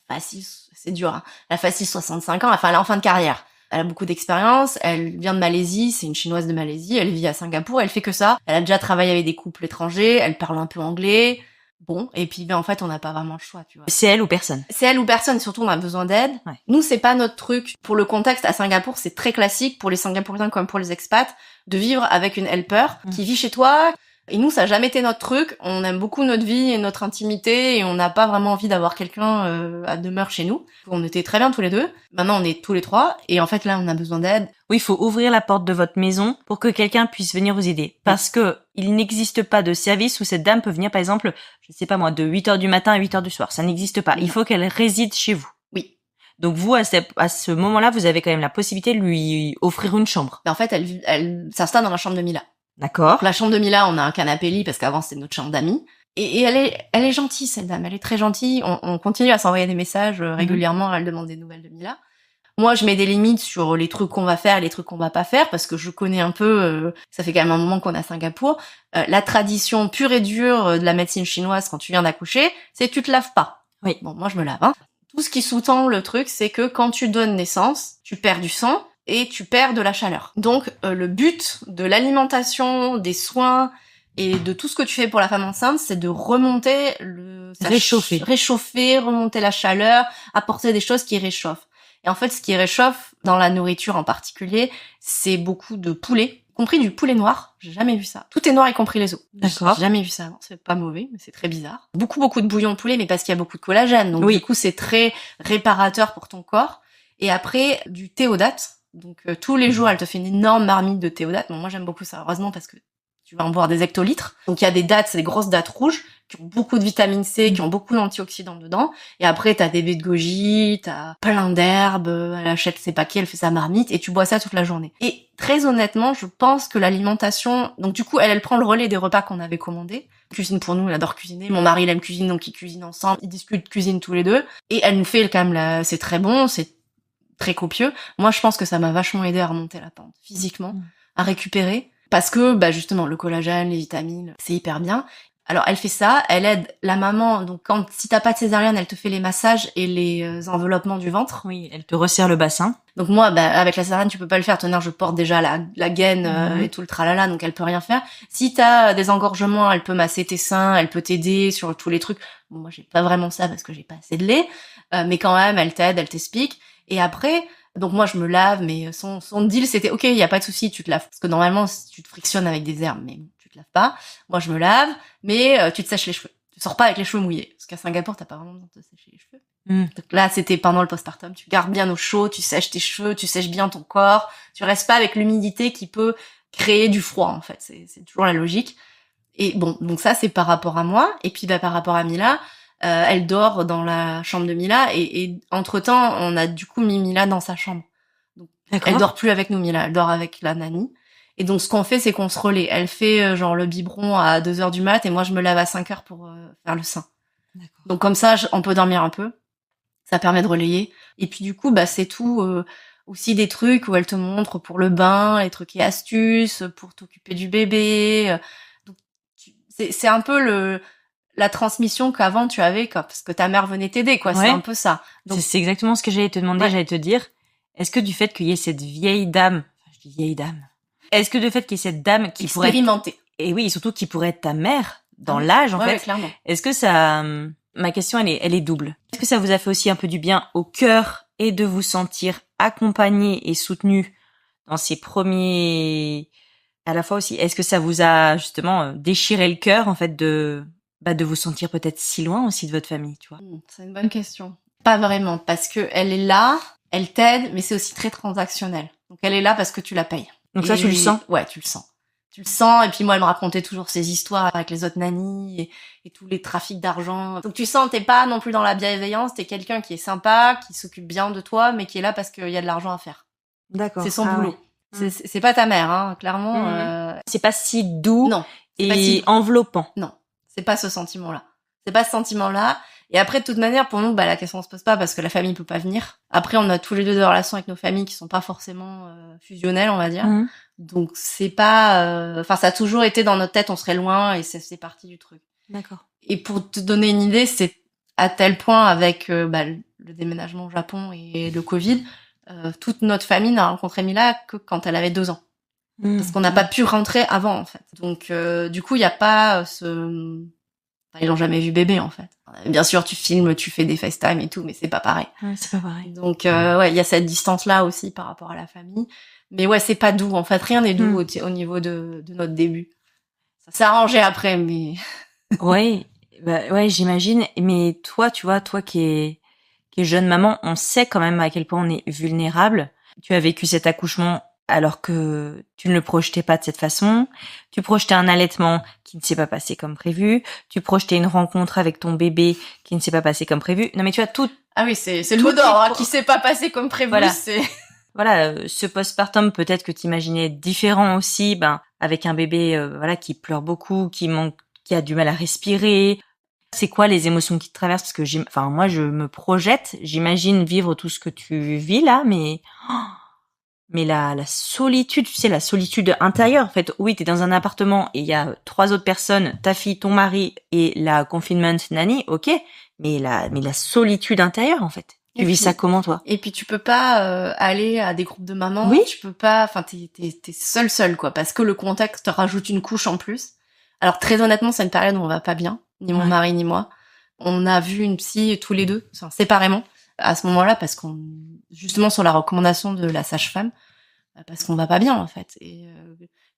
facile, c'est dur, hein. Elle a facile 65 ans, enfin, elle est en fin de carrière. Elle a beaucoup d'expérience, elle vient de Malaisie, c'est une chinoise de Malaisie, elle vit à Singapour, elle fait que ça. Elle a déjà travaillé avec des couples étrangers, elle parle un peu anglais. Bon, et puis en fait, on n'a pas vraiment le choix, tu vois. C'est elle ou personne. C'est elle ou personne, surtout on a besoin d'aide. Ouais. Nous, c'est pas notre truc. Pour le contexte, à Singapour, c'est très classique, pour les Singapouriens comme pour les expats, de vivre avec une helper qui vit chez toi. Et nous, ça a jamais été notre truc. On aime beaucoup notre vie et notre intimité et on n'a pas vraiment envie d'avoir quelqu'un à demeure chez nous. On était très bien tous les deux. Maintenant, on est tous les 3. Et en fait, là, on a besoin d'aide. Oui, il faut ouvrir la porte de votre maison pour que quelqu'un puisse venir vous aider. Parce que il n'existe pas de service où cette dame peut venir, par exemple, je sais pas moi, de 8h du matin à 8h du soir. Ça n'existe pas. Il faut qu'elle réside chez vous. Oui. Donc vous, à ce moment-là, vous avez quand même la possibilité de lui offrir une chambre. En fait, elle s'installe dans la chambre de Mila. D'accord. La chambre de Mila, on a un canapé-lit parce qu'avant c'était notre chambre d'amis. Et elle est gentille, cette dame. Elle est très gentille. On continue à s'envoyer des messages régulièrement. Elle demande des nouvelles de Mila. Moi, je mets des limites sur les trucs qu'on va faire et les trucs qu'on va pas faire parce que je connais un peu, ça fait quand même un moment qu'on est à Singapour, la tradition pure et dure de la médecine chinoise quand tu viens d'accoucher, c'est tu te laves pas. Oui. Bon, moi je me lave, hein. Tout ce qui sous-tend le truc, c'est que quand tu donnes naissance, tu perds du sang et tu perds de la chaleur. Donc, le but de l'alimentation, des soins et de tout ce que tu fais pour la femme enceinte, c'est de remonter réchauffer, remonter la chaleur, apporter des choses qui réchauffent. Et en fait, ce qui réchauffe dans la nourriture en particulier, c'est beaucoup de poulet, y compris du poulet noir. J'ai jamais vu ça. Tout est noir, y compris les os. D'accord. J'ai jamais vu ça. Non, c'est pas mauvais, mais c'est très bizarre. Beaucoup de bouillon de poulet, mais parce qu'il y a beaucoup de collagène. Donc, du coup, c'est très réparateur pour ton corps. Et après, du théodate. Donc, tous les jours, elle te fait une énorme marmite de théodate. Bon, moi, j'aime beaucoup ça, heureusement, parce que tu vas en boire des hectolitres. Donc, il y a des dattes, c'est des grosses dattes rouges, qui ont beaucoup de vitamine C, qui ont beaucoup d'antioxydants dedans. Et après, t'as des baies de goji, t'as plein d'herbes, elle achète ses paquets, elle fait sa marmite, et tu bois ça toute la journée. Et très honnêtement, je pense que l'alimentation... Donc du coup, elle prend le relais des repas qu'on avait commandés. Elle cuisine pour nous, elle adore cuisiner. Mon mari, il aime cuisiner, donc ils cuisinent ensemble. Ils discutent cuisine tous les deux. Et elle nous fait quand même c'est très bon, c'est très copieux. Moi, je pense que ça m'a vachement aidé à remonter la pente, physiquement, à récupérer. Parce que, justement, le collagène, les vitamines, c'est hyper bien. Alors, elle fait ça, elle aide la maman. Donc, si t'as pas de césarienne, elle te fait les massages et les enveloppements du ventre. Oui, elle te resserre le bassin. Donc moi, avec la césarienne, tu peux pas le faire. Je porte déjà la gaine et tout le tralala, donc elle peut rien faire. Si t'as des engorgements, elle peut masser tes seins, elle peut t'aider sur tous les trucs. Bon, moi, j'ai pas vraiment ça parce que j'ai pas assez de lait. Mais quand même, elle t'aide, elle t'explique. Et après... Donc moi je me lave, mais son deal c'était ok, y a pas de souci, tu te laves. Parce que normalement tu te frictionnes avec des herbes, mais tu te laves pas. Moi je me lave, mais tu te sèches les cheveux. Tu sors pas avec les cheveux mouillés, parce qu'à Singapour t'as pas vraiment besoin de te sécher les cheveux. Donc là c'était pendant le postpartum, tu gardes bien au chaud, tu sèches tes cheveux, tu sèches bien ton corps, tu restes pas avec l'humidité qui peut créer du froid en fait. C'est toujours la logique. Et bon, donc ça c'est par rapport à moi, et puis par rapport à Mila. Elle dort dans la chambre de Mila et entre-temps, on a du coup mis Mila dans sa chambre. D'accord. Elle dort plus avec nous, Mila, elle dort avec la nanny. Et donc, ce qu'on fait, c'est qu'on se relaie. Elle fait genre le biberon à 2h du mat et moi, je me lève à 5h pour faire le sein. D'accord. Donc, comme ça, on peut dormir un peu. Ça permet de relayer. Et puis, du coup, c'est tout... aussi des trucs où elle te montre pour le bain, les trucs et astuces, pour t'occuper du bébé. Donc, c'est un peu la transmission qu'avant tu avais, quoi, parce que ta mère venait t'aider, quoi. Ouais. C'est un peu ça. Donc, c'est exactement ce que j'allais te demander, j'allais te dire. Est-ce que du fait qu'il y ait cette vieille dame, je dis vieille dame, est-ce que du fait qu'il y ait cette dame qui pourrait expérimentée, et oui, surtout qui pourrait être ta mère dans l'âge, en fait, clairement. Est-ce que ça, ma question, elle est double. Est-ce que ça vous a fait aussi un peu du bien au cœur et de vous sentir accompagné et soutenu dans ces premiers, à la fois aussi, est-ce que ça vous a justement déchiré le cœur, en fait, de vous sentir peut-être si loin aussi de votre famille, tu vois? C'est une bonne question. Pas vraiment, parce que elle est là, elle t'aide, mais c'est aussi très transactionnel. Donc elle est là parce que tu la payes. Donc ça, tu le sens? Ouais, tu le sens. Tu le sens, et puis moi, elle me racontait toujours ses histoires avec les autres nannies et tous les trafics d'argent. Donc tu sens, t'es pas non plus dans la bienveillance, t'es quelqu'un qui est sympa, qui s'occupe bien de toi, mais qui est là parce qu'il y a de l'argent à faire. D'accord. C'est son boulot. Ouais. C'est pas ta mère, hein, clairement. C'est pas si doux non, et enveloppant. Non, c'est pas ce sentiment-là. C'est pas ce sentiment-là. Et après, de toute manière, pour nous, la question se pose pas parce que la famille peut pas venir. Après, on a tous les deux des relations avec nos familles qui sont pas forcément fusionnelles, on va dire. Donc c'est pas, ça a toujours été dans notre tête, on serait loin et c'est parti du truc. D'accord. Et pour te donner une idée, c'est à tel point avec le déménagement au Japon et le Covid, toute notre famille n'a rencontré Mila que quand elle avait 2 ans. Parce qu'on n'a pas pu rentrer avant, en fait. Donc du coup, il y a pas ils l'ont jamais vu bébé, en fait. Bien sûr, tu filmes, tu fais des FaceTime et tout, mais c'est pas pareil. Ouais, c'est pas pareil. Donc il y a cette distance-là aussi par rapport à la famille. Mais ouais, c'est pas doux. En fait, rien n'est doux au niveau de notre début. Ça s'est arrangé après, mais... ouais, j'imagine. Mais toi, tu vois, toi qui es jeune maman, on sait quand même à quel point on est vulnérable. Tu as vécu cet accouchement alors que tu ne le projetais pas de cette façon. Tu projetais un allaitement qui ne s'est pas passé comme prévu. Tu projetais une rencontre avec ton bébé qui ne s'est pas passé comme prévu. Non, mais tu as tout... Ah oui, c'est le mot d'ordre, qui s'est pas passé comme prévu, voilà. c'est... Voilà, ce postpartum, peut-être que t'imaginais différent aussi, avec un bébé, qui pleure beaucoup, qui a du mal à respirer. C'est quoi les émotions qui te traversent? Parce que moi, je me projette, j'imagine vivre tout ce que tu vis là, mais la solitude, tu sais, la solitude intérieure. En fait, oui, t'es dans un appartement et il y a 3 autres personnes, ta fille, ton mari et la confinement nanny, ok, mais la solitude intérieure, en fait. Tu vis ça comment, toi? Et puis tu peux pas aller à des groupes de mamans. Oui. Tu peux pas. Enfin, t'es seule, quoi, parce que le contexte te rajoute une couche en plus. Alors très honnêtement, c'est une période où on va pas bien, ni mon mari ni moi. On a vu une psy tous les deux, séparément, à ce moment-là, parce qu'on justement sur la recommandation de la sage-femme, parce qu'on va pas bien en fait. Et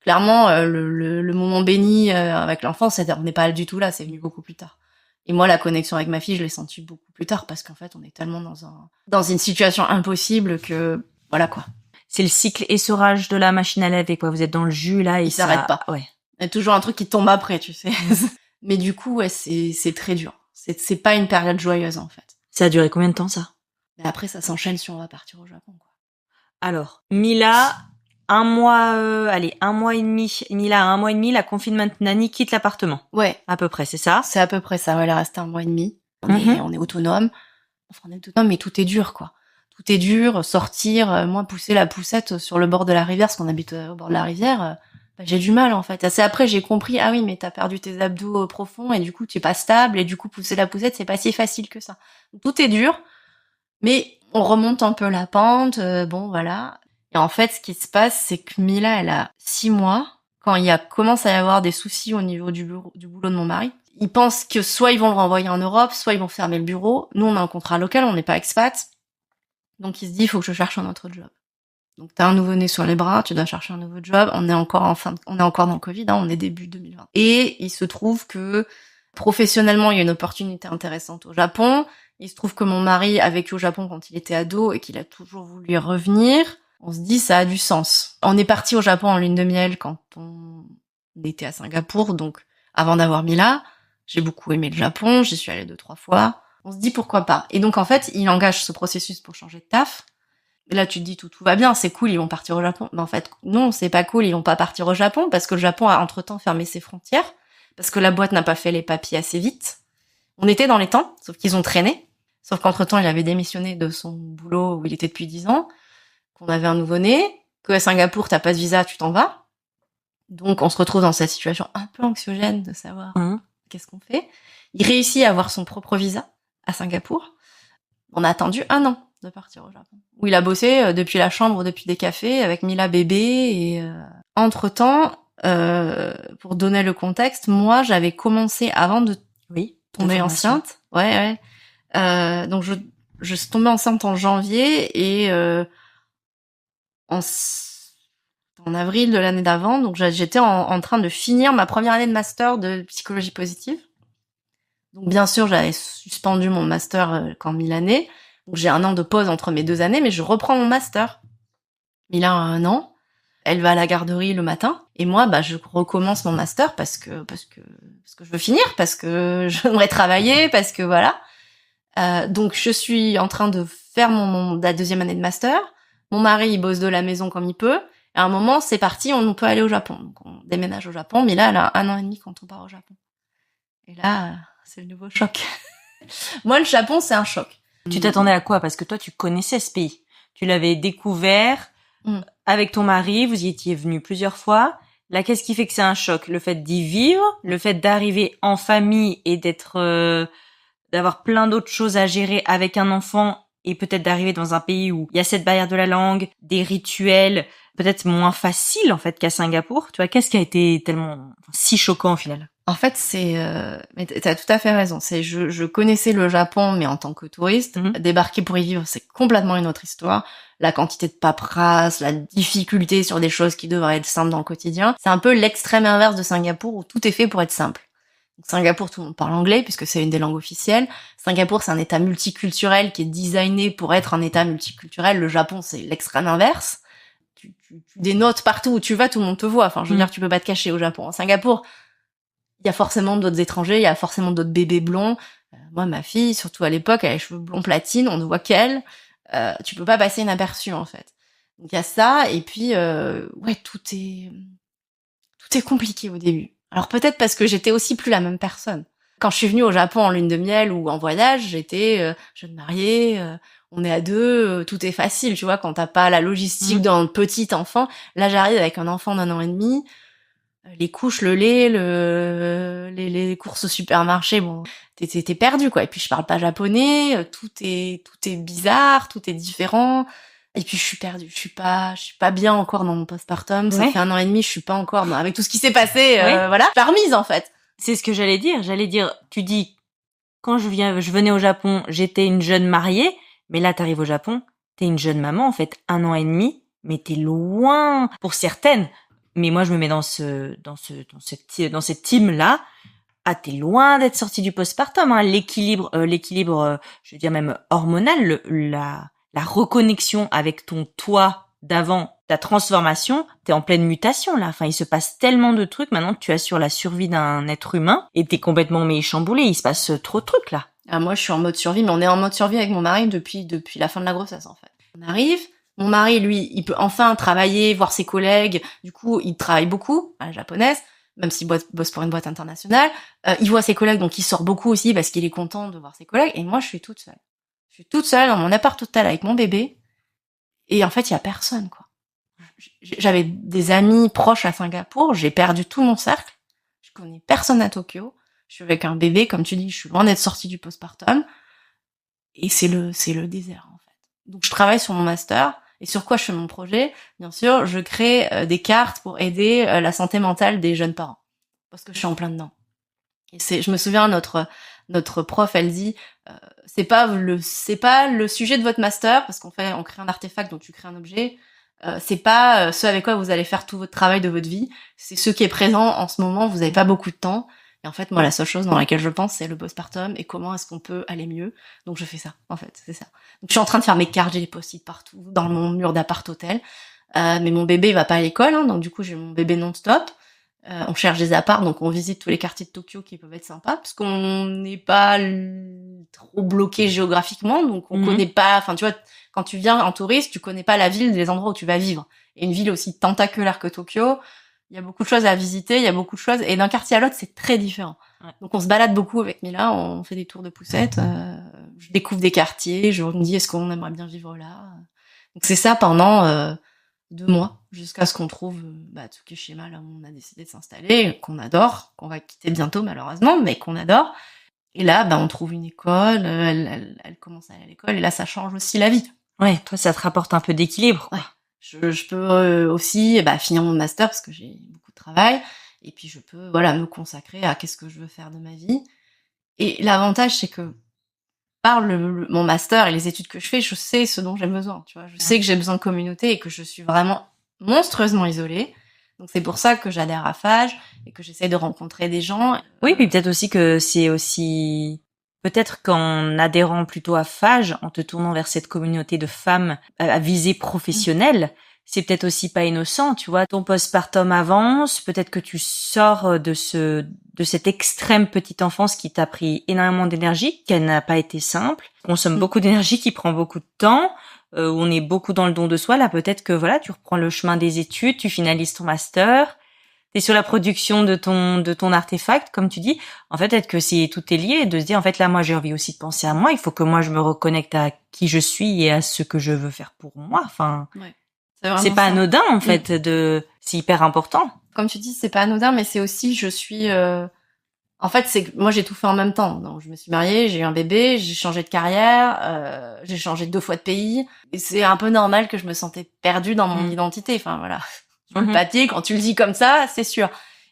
clairement, le moment béni avec l'enfant, on n'est pas du tout là. C'est venu beaucoup plus tard. Et moi, la connexion avec ma fille, je l'ai sentie beaucoup plus tard parce qu'en fait, on est tellement dans une situation impossible que voilà quoi. C'est le cycle essorage de la machine à laver, quoi. Vous êtes dans le jus là et il s'arrête pas. Ouais. Il y a toujours un truc qui tombe après, tu sais. Mais du coup, ouais, c'est très dur. C'est pas une période joyeuse en fait. Ça a duré combien de temps ça? Mais après, ça s'enchaîne si on va partir au Japon, quoi. Alors, Mila, 1 mois, 1 mois et demi. Mila, 1 mois et demi, la confinement nanny quitte l'appartement. Ouais. À peu près, c'est ça? C'est à peu près ça. Ouais, elle est restée 1 mois et demi. On est autonome. Enfin, on est autonome, mais tout est dur, quoi. Tout est dur. Sortir, moi, pousser la poussette sur le bord de la rivière, parce qu'on habite au bord de la rivière, j'ai du mal, en fait. C'est après, j'ai compris, ah oui, mais t'as perdu tes abdos profonds, et du coup, tu es pas stable, et du coup, pousser la poussette, c'est pas si facile que ça. Tout est dur, mais on remonte un peu la pente, bon, voilà. Et en fait, ce qui se passe, c'est que Mila, elle a 6 mois, quand commence à y avoir des soucis au niveau du boulot de mon mari. Ils pensent que soit ils vont le renvoyer en Europe, soit ils vont fermer le bureau. Nous, on a un contrat local, on n'est pas expat. Donc, il se dit, il faut que je cherche un autre job. Donc, t'as un nouveau-né sur les bras, tu dois chercher un nouveau job. On est encore dans le Covid, hein, on est début 2020. Et il se trouve que, professionnellement, il y a une opportunité intéressante au Japon. Il se trouve que mon mari a vécu au Japon quand il était ado et qu'il a toujours voulu y revenir. On se dit, ça a du sens. On est parti au Japon en lune de miel quand on était à Singapour, donc avant d'avoir Mila. J'ai beaucoup aimé le Japon, j'y suis allée 2-3 fois. On se dit pourquoi pas. Et donc en fait, il engage ce processus pour changer de taf. Et là, tu te dis tout va bien, c'est cool, ils vont partir au Japon. Mais en fait, non, c'est pas cool, ils vont pas partir au Japon parce que le Japon a entre-temps fermé ses frontières, parce que la boîte n'a pas fait les papiers assez vite. On était dans les temps, sauf qu'ils ont traîné. Sauf qu'entre-temps, il avait démissionné de son boulot où il était depuis 10 ans, qu'on avait un nouveau-né, qu'à Singapour, t'as pas de visa, tu t'en vas. Donc, on se retrouve dans cette situation un peu anxiogène de savoir qu'est-ce qu'on fait. Il réussit à avoir son propre visa à Singapour. On a attendu 1 an de partir au Japon, où il a bossé depuis la chambre, depuis des cafés, avec Mila bébé. Et entre-temps, pour donner le contexte, moi, j'avais commencé avant de tomber enceinte. Ouais. Donc, je suis tombée enceinte en janvier et en avril de l'année d'avant. Donc, j'étais en train de finir ma première année de master de psychologie positive. Donc, bien sûr, j'avais suspendu mon master qu'en mi-année. Donc, j'ai 1 an de pause entre mes 2 années, mais je reprends mon master. Il a 1 an. Elle va à la garderie le matin. Et moi, je recommence mon master parce que je veux finir, parce que j'aimerais travailler, parce que voilà. Donc, je suis en train de faire la 2e année de master. Mon mari, il bosse de la maison comme il peut. Et à un moment, c'est parti, on peut aller au Japon. Donc, on déménage au Japon. Mais là, elle a 1 an et demi quand on part au Japon. Et là, c'est le nouveau choc. Moi, le Japon, c'est un choc. Tu t'attendais à quoi? Parce que toi, tu connaissais ce pays. Tu l'avais découvert avec ton mari, vous y étiez venu plusieurs fois. Là, qu'est-ce qui fait que c'est un choc? Le fait d'y vivre, le fait d'arriver en famille et d'avoir plein d'autres choses à gérer avec un enfant et peut-être d'arriver dans un pays où il y a cette barrière de la langue, des rituels peut-être moins faciles en fait qu'à Singapour. Tu vois, qu'est-ce qui a été tellement si choquant au final? En fait, mais t'as tout à fait raison. Je connaissais le Japon, mais en tant que touriste. Débarquer pour y vivre, c'est complètement une autre histoire. La quantité de paperasse, la difficulté sur des choses qui devraient être simples dans le quotidien. C'est un peu l'extrême inverse de Singapour où tout est fait pour être simple. Donc, Singapour, tout le monde parle anglais puisque c'est une des langues officielles. Singapour, c'est un état multiculturel qui est designé pour être un état multiculturel. Le Japon, c'est l'extrême inverse. Tu dénotes partout où tu vas, tout le monde te voit. Enfin, je veux dire, tu peux pas te cacher au Japon. À Singapour, il y a forcément d'autres étrangers, il y a forcément d'autres bébés blonds. Moi, ma fille, surtout à l'époque, elle a les cheveux blonds platine, on ne voit qu'elle. Tu peux pas passer inaperçu, en fait. Donc, il y a ça, et puis, tout est compliqué au début. Alors, peut-être parce que j'étais aussi plus la même personne. Quand je suis venue au Japon en lune de miel ou en voyage, j'étais jeune mariée, on est à 2, tout est facile, tu vois, quand t'as pas la logistique d'un petit enfant. Là, j'arrive avec un enfant d'1 an et demi, les couches, le lait, les courses au supermarché, bon, t'es perdu, quoi. Et puis je parle pas japonais, tout est bizarre, tout est différent. Et puis je suis perdue, je suis pas bien encore dans mon postpartum. Ça fait 1 an et demi, je suis pas encore avec tout ce qui s'est passé, voilà. Je suis pas remise, en fait. C'est ce que j'allais dire. Tu dis, quand je venais au Japon, j'étais une jeune mariée, mais là t'arrives au Japon, t'es une jeune maman, en fait, 1 an et demi, mais t'es loin pour certaines. Mais moi, je me mets dans cette team-là. Ah, t'es loin d'être sortie du postpartum, hein. L'équilibre, je veux dire même hormonal, la reconnexion avec ton toi d'avant, ta transformation, t'es en pleine mutation, là. Enfin, il se passe tellement de trucs. Maintenant, tu assures la survie d'un être humain et t'es complètement chamboulé. Il se passe trop de trucs, là. Ah, moi, je suis en mode survie, mais on est en mode survie avec mon mari depuis la fin de la grossesse, en fait. On arrive. Mon mari, lui, il peut enfin travailler, voir ses collègues. Du coup, il travaille beaucoup à la japonaise, même s'il bosse pour une boîte internationale. Il voit ses collègues, donc il sort beaucoup aussi parce qu'il est content de voir ses collègues. Et moi, je suis toute seule. Je suis toute seule dans mon appart total avec mon bébé. Et en fait, il y a personne, quoi. J'avais des amis proches à Singapour. J'ai perdu tout mon cercle. Je connais personne à Tokyo. Je suis avec un bébé, comme tu dis, je suis loin d'être sortie du postpartum. Et c'est le désert, en fait. Donc, je travaille sur mon master. Et sur quoi je fais mon projet? Bien sûr, je crée des cartes pour aider la santé mentale des jeunes parents. Parce que je suis en plein dedans. Et je me souviens, notre prof, elle dit, c'est pas le sujet de votre master, parce qu'on crée un artefact, donc tu crées un objet. C'est pas ce avec quoi vous allez faire tout votre travail de votre vie. C'est ce qui est présent en ce moment. Vous avez pas beaucoup de temps. Et en fait, moi, la seule chose dans laquelle je pense, c'est le postpartum et comment est-ce qu'on peut aller mieux. Donc, je fais ça, en fait, c'est ça. Donc, je suis en train de faire mes cartes, j'ai les post-it partout, dans mon mur d'appart hôtel. Mais mon bébé, il va pas à l'école, hein, donc du coup, j'ai mon bébé non-stop. On cherche des apparts, donc on visite tous les quartiers de Tokyo qui peuvent être sympas, parce qu'on n'est pas trop bloqué géographiquement, donc on connaît pas. Enfin, tu vois, quand tu viens en touriste, tu connais pas la ville, les endroits où tu vas vivre. Et une ville aussi tentaculaire que Tokyo, il y a beaucoup de choses à visiter, il y a beaucoup de choses, et d'un quartier à l'autre, c'est très différent. Ouais. Donc on se balade beaucoup avec Mila, on fait des tours de poussette, je découvre des quartiers, je me dis est-ce qu'on aimerait bien vivre là. Donc c'est ça pendant 2 mois, jusqu'à ce qu'on trouve Tsukishima, là où on a décidé de s'installer, qu'on adore, qu'on va quitter bientôt malheureusement, mais qu'on adore. Et là, on trouve une école, elle commence à aller à l'école, et là ça change aussi la vie. Ouais, toi ça te rapporte un peu d'équilibre. Ouais. Je peux aussi finir mon master parce que j'ai beaucoup de travail, et puis je peux me consacrer à qu'est-ce que je veux faire de ma vie. Et l'avantage c'est que par mon master et les études que je fais, je sais ce dont j'ai besoin, tu vois. Je sais que j'ai besoin de communauté et que je suis vraiment monstrueusement isolée. Donc c'est pour ça que j'adhère à Phage et que j'essaie de rencontrer des gens. Oui, puis peut-être aussi que c'est aussi peut-être qu'en adhérant plutôt à Phage, en te tournant vers cette communauté de femmes à visée professionnelle, c'est peut-être aussi pas innocent, tu vois. Ton postpartum avance, peut-être que tu sors de cette extrême petite enfance qui t'a pris énormément d'énergie, qu'elle n'a pas été simple, consomme beaucoup d'énergie, qui prend beaucoup de temps, où on est beaucoup dans le don de soi. Là, peut-être que tu reprends le chemin des études, tu finalises ton master, t'es sur la production de ton artefact, comme tu dis. En fait, peut-être que tout est lié, de se dire, en fait, là, moi, j'ai envie aussi de penser à moi. Il faut que moi, je me reconnecte à qui je suis et à ce que je veux faire pour moi. Enfin, ouais, c'est pas anodin, en fait, c'est hyper important. Comme tu dis, c'est pas anodin, mais c'est aussi, en fait, c'est que moi, j'ai tout fait en même temps. Donc, je me suis mariée, j'ai eu un bébé, j'ai changé de carrière, j'ai changé 2 fois de pays. Et c'est un peu normal que je me sentais perdue dans mon identité. Enfin, voilà. Sur le papier, quand tu le dis comme ça, c'est sûr.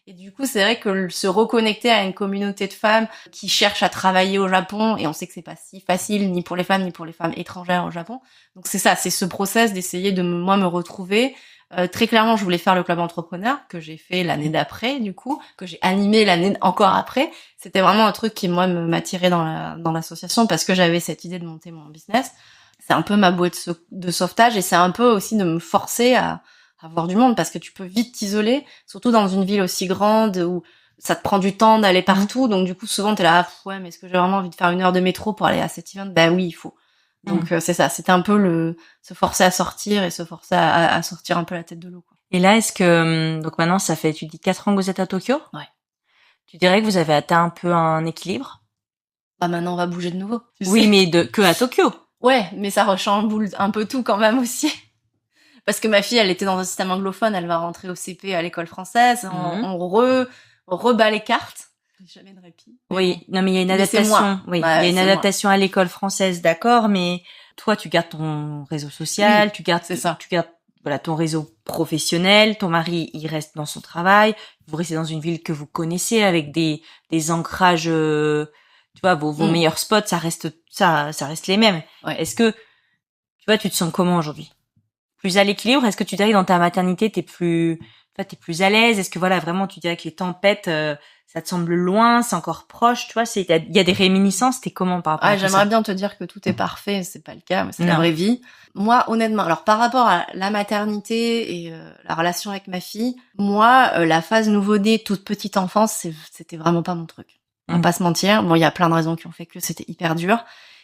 Et du coup, c'est vrai que se reconnecter à une communauté de femmes qui cherchent à travailler au Japon, et on sait que c'est pas si facile, ni pour les femmes étrangères au Japon. Donc c'est ça, c'est ce process d'essayer de me retrouver. Très clairement, je voulais faire le club entrepreneur, que j'ai fait l'année d'après, du coup, que j'ai animé l'année encore après. C'était vraiment un truc qui, moi, m'attirait dans l'association, parce que j'avais cette idée de monter mon business. C'est un peu ma bouée de sauvetage, et c'est un peu aussi de me forcer à voir du monde, parce que tu peux vite t'isoler, surtout dans une ville aussi grande où ça te prend du temps d'aller partout. Donc du coup, souvent t'es là, ouais, mais est-ce que j'ai vraiment envie de faire 1 heure de métro pour aller à cet event? Ben oui, il faut. Donc c'est ça, c'était un peu se forcer à sortir et se forcer à sortir un peu la tête de l'eau, quoi. Et là, est-ce que donc maintenant ça fait, tu dis 4 ans que vous êtes à Tokyo? Ouais. Tu dirais que vous avez atteint un peu un équilibre? Maintenant on va bouger de nouveau. Oui, mais que à Tokyo. Ouais, mais ça rechamboule un peu tout quand même aussi. Parce que ma fille, elle était dans un système anglophone, elle va rentrer au CP à l'école française, on rebat les cartes. Jamais de répit. Oui, non, mais il y a une adaptation. Oui, il y a une adaptation à l'école française, d'accord, mais toi, tu gardes ton réseau social, tu gardes ton réseau professionnel, ton mari, il reste dans son travail, vous restez dans une ville que vous connaissez avec des ancrages, tu vois, vos meilleurs spots, ça reste les mêmes. Ouais. Est-ce que, tu vois, tu te sens comment aujourd'hui? Plus à l'équilibre? Est-ce que tu dirais que dans ta maternité, t'es plus à l'aise? Est-ce que vraiment tu dirais que les tempêtes, ça te semble loin, c'est encore proche, tu vois, il y a des réminiscences, t'es comment par rapport à ça? J'aimerais bien te dire que tout est parfait, c'est pas le cas, mais c'est la vraie vie. Moi, honnêtement, alors par rapport à la maternité et la relation avec ma fille, moi, la phase nouveau-né, toute petite enfance, c'était vraiment pas mon truc. On va pas se mentir. Bon, il y a plein de raisons qui ont fait que c'était hyper dur.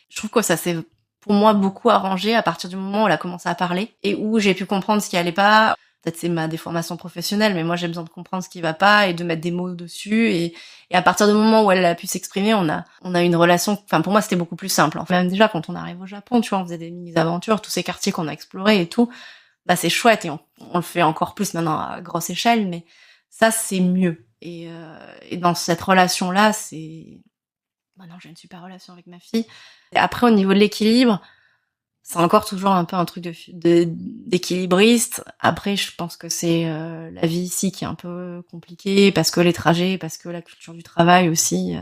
Je trouve que ça s'est pour moi beaucoup arrangé à partir du moment où elle a commencé à parler et où j'ai pu comprendre ce qui allait pas. Peut-être c'est ma déformation professionnelle, mais moi j'ai besoin de comprendre ce qui va pas et de mettre des mots dessus. Et à partir du moment où elle a pu s'exprimer, on a une relation. Enfin, pour moi c'était beaucoup plus simple. Enfin, même déjà quand on arrive au Japon, tu vois, on faisait des mini-aventures, tous ces quartiers qu'on a explorés et tout. Bah c'est chouette et on le fait encore plus maintenant à grosse échelle, mais ça c'est mieux. Et dans cette relation là, maintenant j'ai une super relation avec ma fille. Et après au niveau de l'équilibre, c'est encore toujours un peu un truc d'équilibriste. Après, je pense que c'est la vie ici qui est un peu compliquée, parce que les trajets, parce que la culture du travail aussi.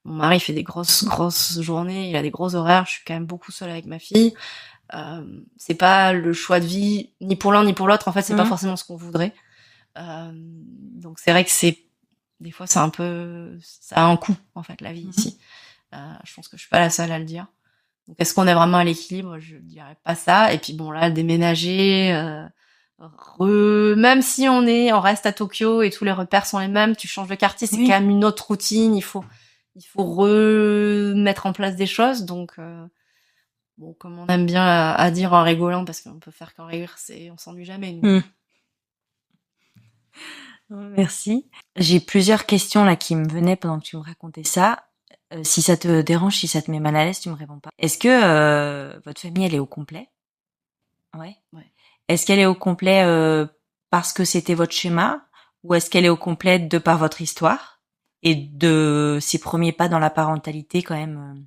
Mon mari fait des grosses journées, il a des gros horaires, je suis quand même beaucoup seule avec ma fille. C'est pas le choix de vie, ni pour l'un ni pour l'autre, en fait, c'est pas forcément ce qu'on voudrait. Donc c'est vrai que des fois c'est un peu, ça a un coût, en fait, la vie ici. Je pense que je suis pas la seule à le dire. Donc, est-ce qu'on est vraiment à l'équilibre? Je dirais pas ça. Et puis bon, là, déménager, même si on reste à Tokyo et tous les repères sont les mêmes, tu changes de quartier, c'est quand même une autre routine, il faut remettre en place des choses, donc bon, comme on aime bien à dire en rigolant, parce qu'on peut faire qu'en rire, on s'ennuie jamais, nous. Merci. J'ai plusieurs questions là qui me venaient pendant que tu me racontais ça. Si ça te dérange, si ça te met mal à l'aise, tu me réponds pas. Est-ce que votre famille, elle est au complet? Ouais. Est-ce qu'elle est au complet parce que c'était votre schéma, ou est-ce qu'elle est au complet de par votre histoire et de ses premiers pas dans la parentalité quand même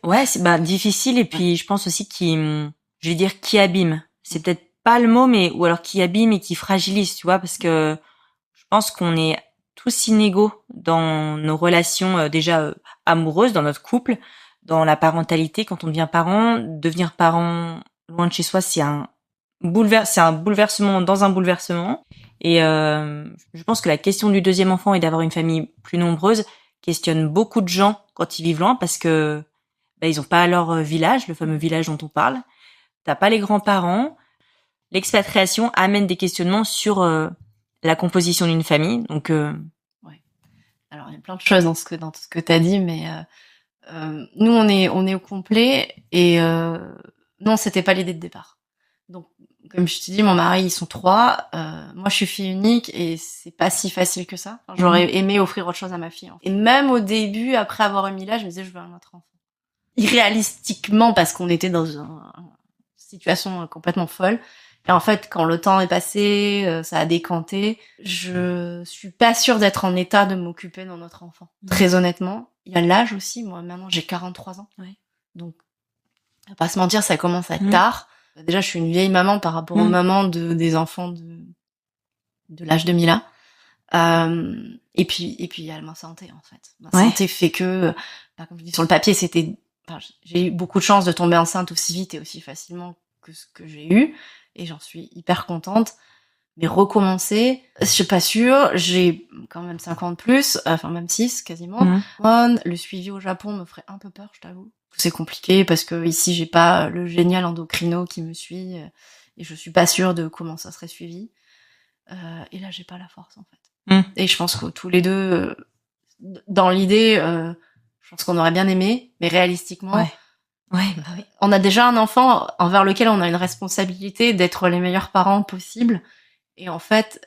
ouais, c'est difficile, et puis je pense aussi je vais dire qui abîme. C'est peut-être pas le mot, mais ou alors qui abîme et qui fragilise, tu vois, parce que je pense qu'on est tous inégaux dans nos relations déjà amoureuses, dans notre couple, dans la parentalité. Quand on devient parent, devenir parent loin de chez soi, c'est un bouleversement dans un bouleversement. Et je pense que la question du deuxième enfant et d'avoir une famille plus nombreuse questionne beaucoup de gens quand ils vivent loin, parce que ils ont pas leur village, le fameux village dont on parle. T'as pas les grands-parents. L'expatriation amène des questionnements sur la composition d'une famille. Donc ouais. Alors il y a plein de choses dans tout ce que t'as dit, mais nous on est au complet, et non, c'était pas l'idée de départ. Donc comme je te dis, mon mari, ils sont 3, moi je suis fille unique et c'est pas si facile que ça. Enfin, j'aurais aimé offrir autre chose à ma fille. Et même au début, après avoir eu Mila, je me disais je veux un autre enfant. Irréalistiquement, parce qu'on était dans une situation complètement folle. Et en fait, quand le temps est passé, ça a décanté. Je suis pas sûre d'être en état de m'occuper de notre enfant. Très honnêtement. Il y a l'âge aussi. Moi, maintenant, j'ai 43 ans. Ouais. Donc, on va pas se mentir, ça commence à être tard. Déjà, je suis une vieille maman par rapport aux mamans des enfants de l'âge de Mila. Et puis, il y a ma santé, en fait. Ma santé fait que, comme je dis sur le papier, j'ai eu beaucoup de chance de tomber enceinte aussi vite et aussi facilement que ce que j'ai eu. Et j'en suis hyper contente. Mais recommencer, je suis pas sûre. J'ai quand même 50 plus, enfin même 6 quasiment. Le suivi au Japon me ferait un peu peur, je t'avoue. C'est compliqué parce que ici j'ai pas le génial endocrino qui me suit, et je suis pas sûre de comment ça serait suivi. Et là j'ai pas la force, en fait. Et je pense que tous les deux, dans l'idée, je pense qu'on aurait bien aimé, mais réalistiquement, on a déjà un enfant envers lequel on a une responsabilité d'être les meilleurs parents possibles. Et en fait,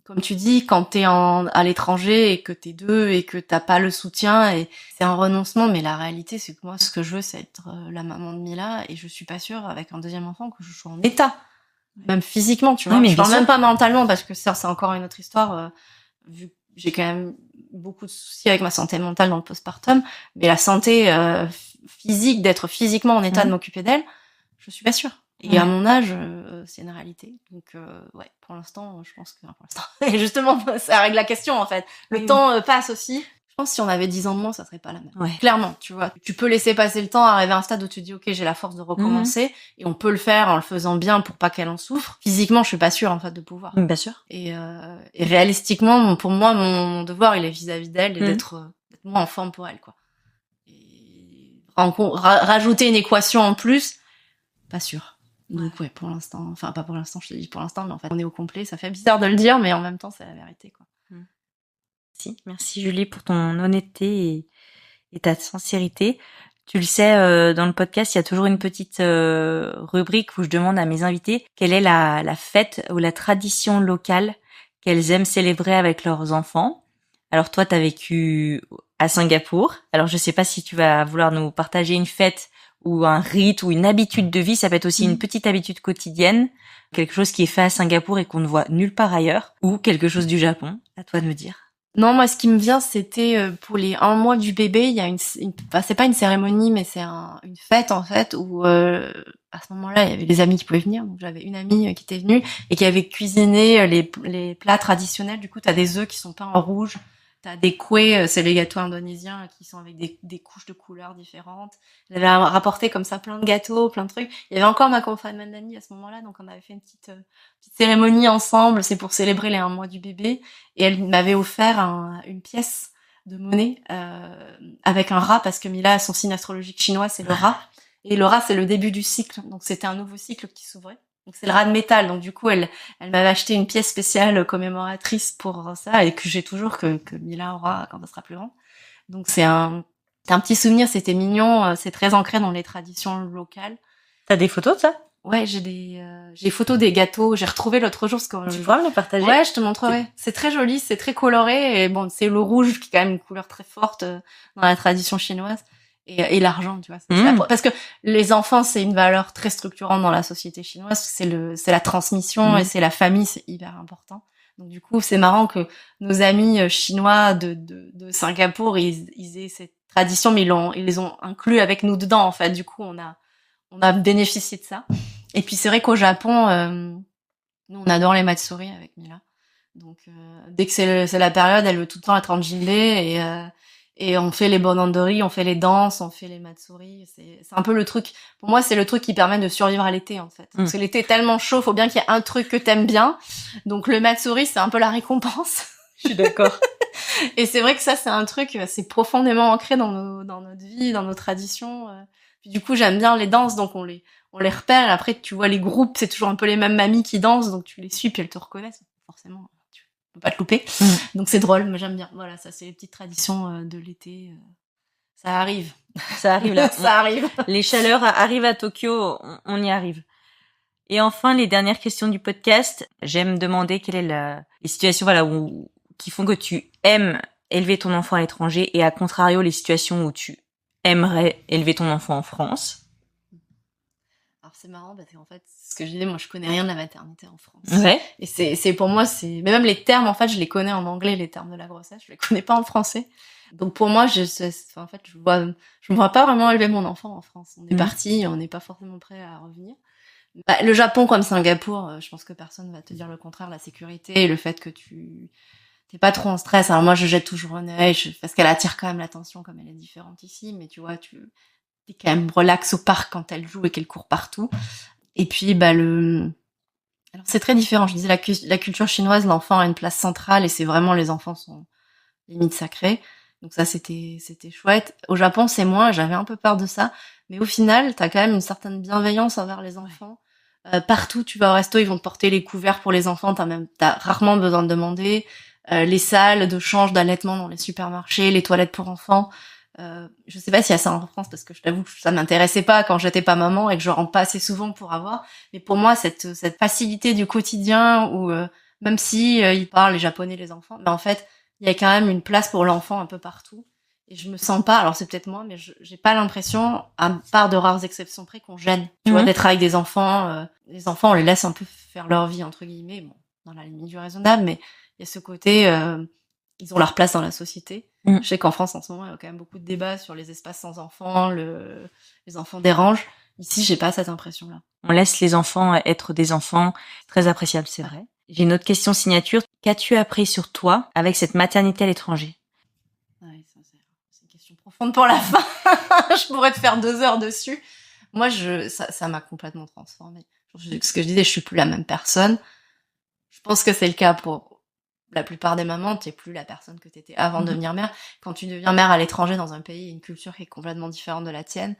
comme tu dis, quand t'es à l'étranger et que t'es deux et que t'as pas le soutien, et c'est un renoncement, mais la réalité, c'est que moi, ce que je veux, c'est être la maman de Mila, et je suis pas sûre, avec un deuxième enfant, que je sois en état. Même physiquement, tu vois. Mais je parle même pas mentalement, parce que ça, c'est encore une autre histoire, vu que j'ai quand même beaucoup de soucis avec ma santé mentale dans le postpartum, mais la santé physique, d'être physiquement en état de m'occuper d'elle, je suis pas sûre. Et à mon âge, c'est une réalité. Donc, pour l'instant, je pense que... pour l'instant. Et justement, ça règle la question, en fait. Le temps passe aussi. Je pense que si on avait 10 ans de moins, ça serait pas la même. Clairement, tu vois. Tu peux laisser passer le temps, arriver à un stade où tu dis, OK, j'ai la force de recommencer. Et on peut le faire en le faisant bien pour pas qu'elle en souffre. Physiquement, je suis pas sûre, en fait, de pouvoir. Bien sûr. Et réalistiquement, pour moi, mon devoir, il est vis-à-vis d'elle, et d'être moi en forme pour elle, quoi. Et rajouter une équation en plus, pas sûr. Donc pour l'instant, enfin pas pour l'instant, je te dis pour l'instant, mais en fait on est au complet, ça fait bizarre de le dire, mais en même temps c'est la vérité, quoi. Merci Julie pour ton honnêteté et ta sincérité. Tu le sais, dans le podcast, il y a toujours une petite rubrique où je demande à mes invités quelle est la fête ou la tradition locale qu'elles aiment célébrer avec leurs enfants. Alors toi, t'as vécu à Singapour. Alors je sais pas si tu vas vouloir nous partager une fête ou un rite ou une habitude de vie. Ça peut être aussi une petite habitude quotidienne, quelque chose qui est fait à Singapour et qu'on ne voit nulle part ailleurs, ou quelque chose du Japon. À toi de me dire. Non, moi, ce qui me vient, c'était pour les 1 mois du bébé, il y a enfin, c'est pas une cérémonie, mais c'est une fête, en fait, où à ce moment-là, il y avait les amis qui pouvaient venir. Donc j'avais une amie qui était venue et qui avait cuisiné les plats traditionnels. Du coup, t'as des œufs qui sont peints en rouge. T'as des kueh, c'est les gâteaux indonésiens qui sont avec des couches de couleurs différentes. Elle avait rapporté comme ça plein de gâteaux, plein de trucs. Il y avait encore ma confinement d'amis à ce moment-là, donc on avait fait une petite cérémonie ensemble. C'est pour célébrer les 1 mois du bébé. Et elle m'avait offert une pièce de monnaie avec un rat, parce que Mila, son signe astrologique chinois, c'est le rat. Et le rat, c'est le début du cycle. Donc c'était un nouveau cycle qui s'ouvrait. Donc c'est le rat de métal. Donc du coup, elle m'avait acheté une pièce spéciale commémoratrice pour ça et que j'ai toujours, que Mila aura quand elle sera plus grande. Donc c'est un petit souvenir, c'était mignon, c'est très ancré dans les traditions locales. T'as des photos de ça? Ouais, j'ai des photos des gâteaux. J'ai retrouvé l'autre jour Tu pourras me les partager? Ouais, je te montrerai. C'est très joli, c'est très coloré et bon, c'est le rouge qui est quand même une couleur très forte dans la tradition chinoise et l'argent, tu vois. Parce que les enfants, c'est une valeur très structurante dans la société chinoise. C'est la transmission et c'est la famille, c'est hyper important. Donc du coup, c'est marrant que nos amis chinois de Singapour, ils aient cette tradition, mais ils les ont inclus avec nous dedans en fait. Du coup, on a bénéficié de ça. Et puis c'est vrai qu'au Japon, nous on adore les matsuri avec Mila. Donc dès que c'est la période, elle veut tout le temps être en gilet et on fait les bonandori, on fait les danses, on fait les matsuri. C'est un peu le truc. Pour moi, c'est le truc qui permet de survivre à l'été en fait. Parce que l'été est tellement chaud, faut bien qu'il y ait un truc que t'aimes bien. Donc le matsuri, c'est un peu la récompense. Je suis d'accord. Et c'est vrai que ça, c'est un truc, c'est profondément ancré dans notre vie, dans nos traditions. Puis du coup, j'aime bien les danses, donc on les repère. Et après, tu vois les groupes, c'est toujours un peu les mêmes mamies qui dansent, donc tu les suis, puis elles te reconnaissent. Forcément, tu peux pas te louper. Donc c'est drôle, mais j'aime bien. Voilà, ça, c'est les petites traditions de l'été. Ça arrive. Ça arrive là. Ça arrive. Les chaleurs arrivent à Tokyo, on y arrive. Et enfin, les dernières questions du podcast. J'aime demander quelle est les situations, voilà, qui font que tu aimes élever ton enfant à l'étranger et à contrario, les situations où tu aimerais élever ton enfant en France. Alors c'est marrant parce qu'en fait, ce que je disais, moi je connais rien de la maternité en France. Ouais. Et c'est pour moi, mais même les termes, en fait, je les connais en anglais, les termes de la grossesse, je les connais pas en français. Donc pour moi, en fait, je me vois pas vraiment élever mon enfant en France. On est parti, on n'est pas forcément prêt à revenir. Bah, le Japon comme Singapour, je pense que personne va te dire le contraire, la sécurité et le fait que t'es pas trop en stress. Alors moi, je jette toujours un œil parce qu'elle attire quand même l'attention comme elle est différente ici, mais tu vois, t'es quand même relax au parc quand elle joue et qu'elle court partout. Et puis, alors c'est très différent. Je disais la culture chinoise, l'enfant a une place centrale et c'est vraiment les enfants sont limite sacrés. Donc ça, c'était chouette. Au Japon, c'est moins. J'avais un peu peur de ça, mais au final, t'as quand même une certaine bienveillance envers les enfants. Partout, tu vas au resto, ils vont te porter les couverts pour les enfants. T'as rarement besoin de demander. Les salles de change d'allaitement dans les supermarchés, les toilettes pour enfants. Je sais pas s'il y a ça en France parce que je t'avoue que ça m'intéressait pas quand j'étais pas maman et que je rentre pas assez souvent pour avoir. Mais pour moi, cette facilité du quotidien où même si ils parlent les japonais, les enfants, mais en fait, il y a quand même une place pour l'enfant un peu partout. Et je me sens pas, alors c'est peut-être moi, mais j'ai pas l'impression, à part de rares exceptions près, qu'on gêne. Tu vois, d'être avec des enfants. Les enfants, on les laisse un peu faire leur vie, entre guillemets, bon, dans la limite du raisonnable, mais il y a ce côté, ils ont leur place dans la société. Je sais qu'en France, en ce moment, il y a quand même beaucoup de débats sur les espaces sans enfants, les enfants dérangent. Ici, j'ai pas cette impression-là. On laisse les enfants être des enfants, très appréciable, c'est vrai. J'ai une autre question signature. Qu'as-tu appris sur toi avec cette maternité à l'étranger? Ouais, ça, c'est une question profonde pour la fin. Je pourrais te faire 2 heures dessus. Moi, ça m'a complètement transformée. Ce que je disais, je suis plus la même personne. Je pense que c'est le cas pour la plupart des mamans. T'es plus la personne que t'étais avant de devenir mère. Quand tu deviens mère à l'étranger dans un pays, une culture qui est complètement différente de la tienne,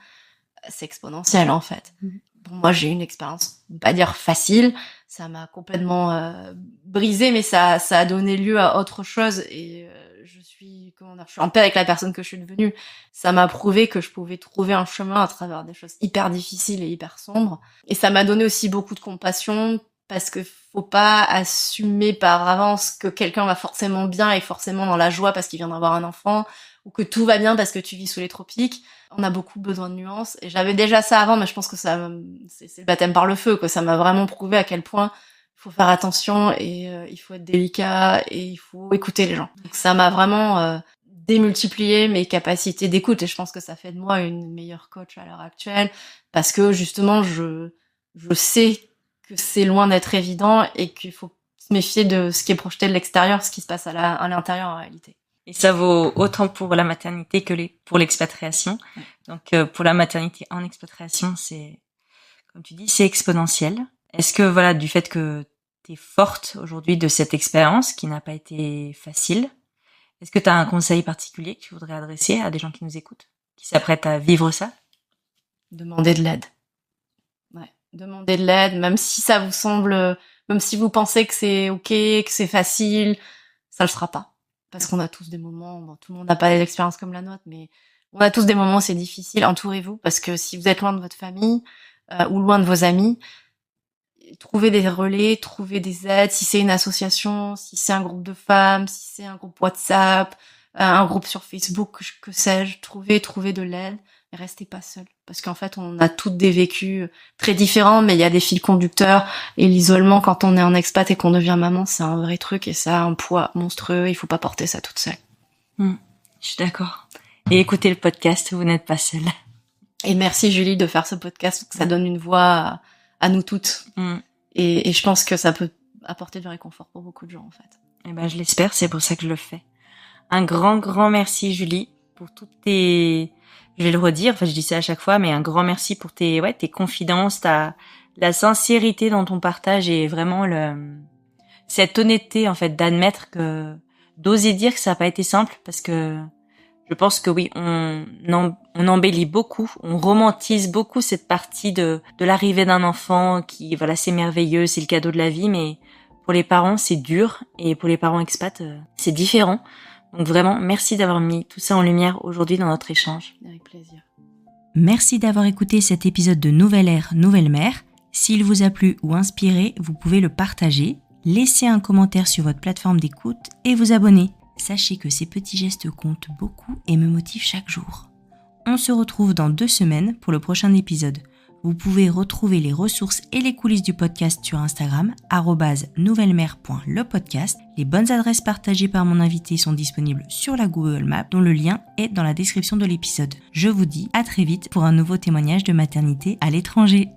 c'est exponentiel en fait. Bon, moi, j'ai eu une expérience, pas dire facile, ça m'a complètement brisée, mais ça a donné lieu à autre chose et je suis en paix avec la personne que je suis devenue. Ça m'a prouvé que je pouvais trouver un chemin à travers des choses hyper difficiles et hyper sombres. Et ça m'a donné aussi beaucoup de compassion parce que faut pas assumer par avance que quelqu'un va forcément bien et forcément dans la joie parce qu'il vient d'avoir un enfant ou que tout va bien parce que tu vis sous les tropiques. On a beaucoup besoin de nuances et j'avais déjà ça avant, mais je pense que c'est le baptême par le feu, quoi. Ça m'a vraiment prouvé à quel point il faut faire attention et il faut être délicat et il faut écouter les gens. Donc ça m'a vraiment démultiplié mes capacités d'écoute et je pense que ça fait de moi une meilleure coach à l'heure actuelle parce que justement je sais que c'est loin d'être évident et qu'il faut se méfier de ce qui est projeté de l'extérieur, ce qui se passe à l'intérieur en réalité. Et ça vaut autant pour la maternité que pour l'expatriation. Donc pour la maternité en expatriation, c'est, comme tu dis, c'est exponentiel. Est-ce que voilà, du fait que t'es forte aujourd'hui de cette expérience qui n'a pas été facile, est-ce que tu as un conseil particulier que tu voudrais adresser à des gens qui nous écoutent, qui s'apprêtent à vivre ça? Demander de l'aide. Ouais. Demandez de l'aide, même si ça vous semble, même si vous pensez que c'est ok, que c'est facile, ça le sera pas. Parce qu'on a tous des moments, bon, tout le monde n'a pas l'expérience comme la nôtre, mais on a tous des moments où c'est difficile. Entourez-vous, parce que si vous êtes loin de votre famille ou loin de vos amis, trouvez des relais, trouvez des aides. Si c'est une association, si c'est un groupe de femmes, si c'est un groupe WhatsApp, un groupe sur Facebook, que sais-je, trouvez de l'aide. Et restez pas seul, parce qu'en fait, on a toutes des vécus très différents, mais il y a des fils conducteurs. Et l'isolement, quand on est en expat et qu'on devient maman, c'est un vrai truc et ça a un poids monstrueux. Il faut pas porter ça toute seule. Je suis d'accord. Et écoutez le podcast, vous n'êtes pas seule. Et merci Julie de faire ce podcast, parce que ça donne une voix à nous toutes. Et je pense que ça peut apporter du réconfort pour beaucoup de gens, en fait. Et ben, je l'espère, c'est pour ça que je le fais. Un grand merci, Julie, pour toutes tes... Je vais le redire, enfin je dis ça à chaque fois, mais un grand merci pour tes confidences, la sincérité dans ton partage et vraiment cette honnêteté en fait d'oser dire que ça n'a pas été simple, parce que je pense que oui, on embellit beaucoup, on romantise beaucoup cette partie de l'arrivée d'un enfant qui, voilà, c'est merveilleux, c'est le cadeau de la vie, mais pour les parents c'est dur, et pour les parents expats c'est différent. Donc vraiment, merci d'avoir mis tout ça en lumière aujourd'hui dans notre échange. Avec plaisir. Merci d'avoir écouté cet épisode de Nouvelle Ère, Nouvelle Mère. S'il vous a plu ou inspiré, vous pouvez le partager, laisser un commentaire sur votre plateforme d'écoute et vous abonner. Sachez que ces petits gestes comptent beaucoup et me motivent chaque jour. On se retrouve dans 2 semaines pour le prochain épisode. Vous pouvez retrouver les ressources et les coulisses du podcast sur Instagram, @nouvellemère.lepodcast. Les bonnes adresses partagées par mon invité sont disponibles sur la Google Maps, dont le lien est dans la description de l'épisode. Je vous dis à très vite pour un nouveau témoignage de maternité à l'étranger.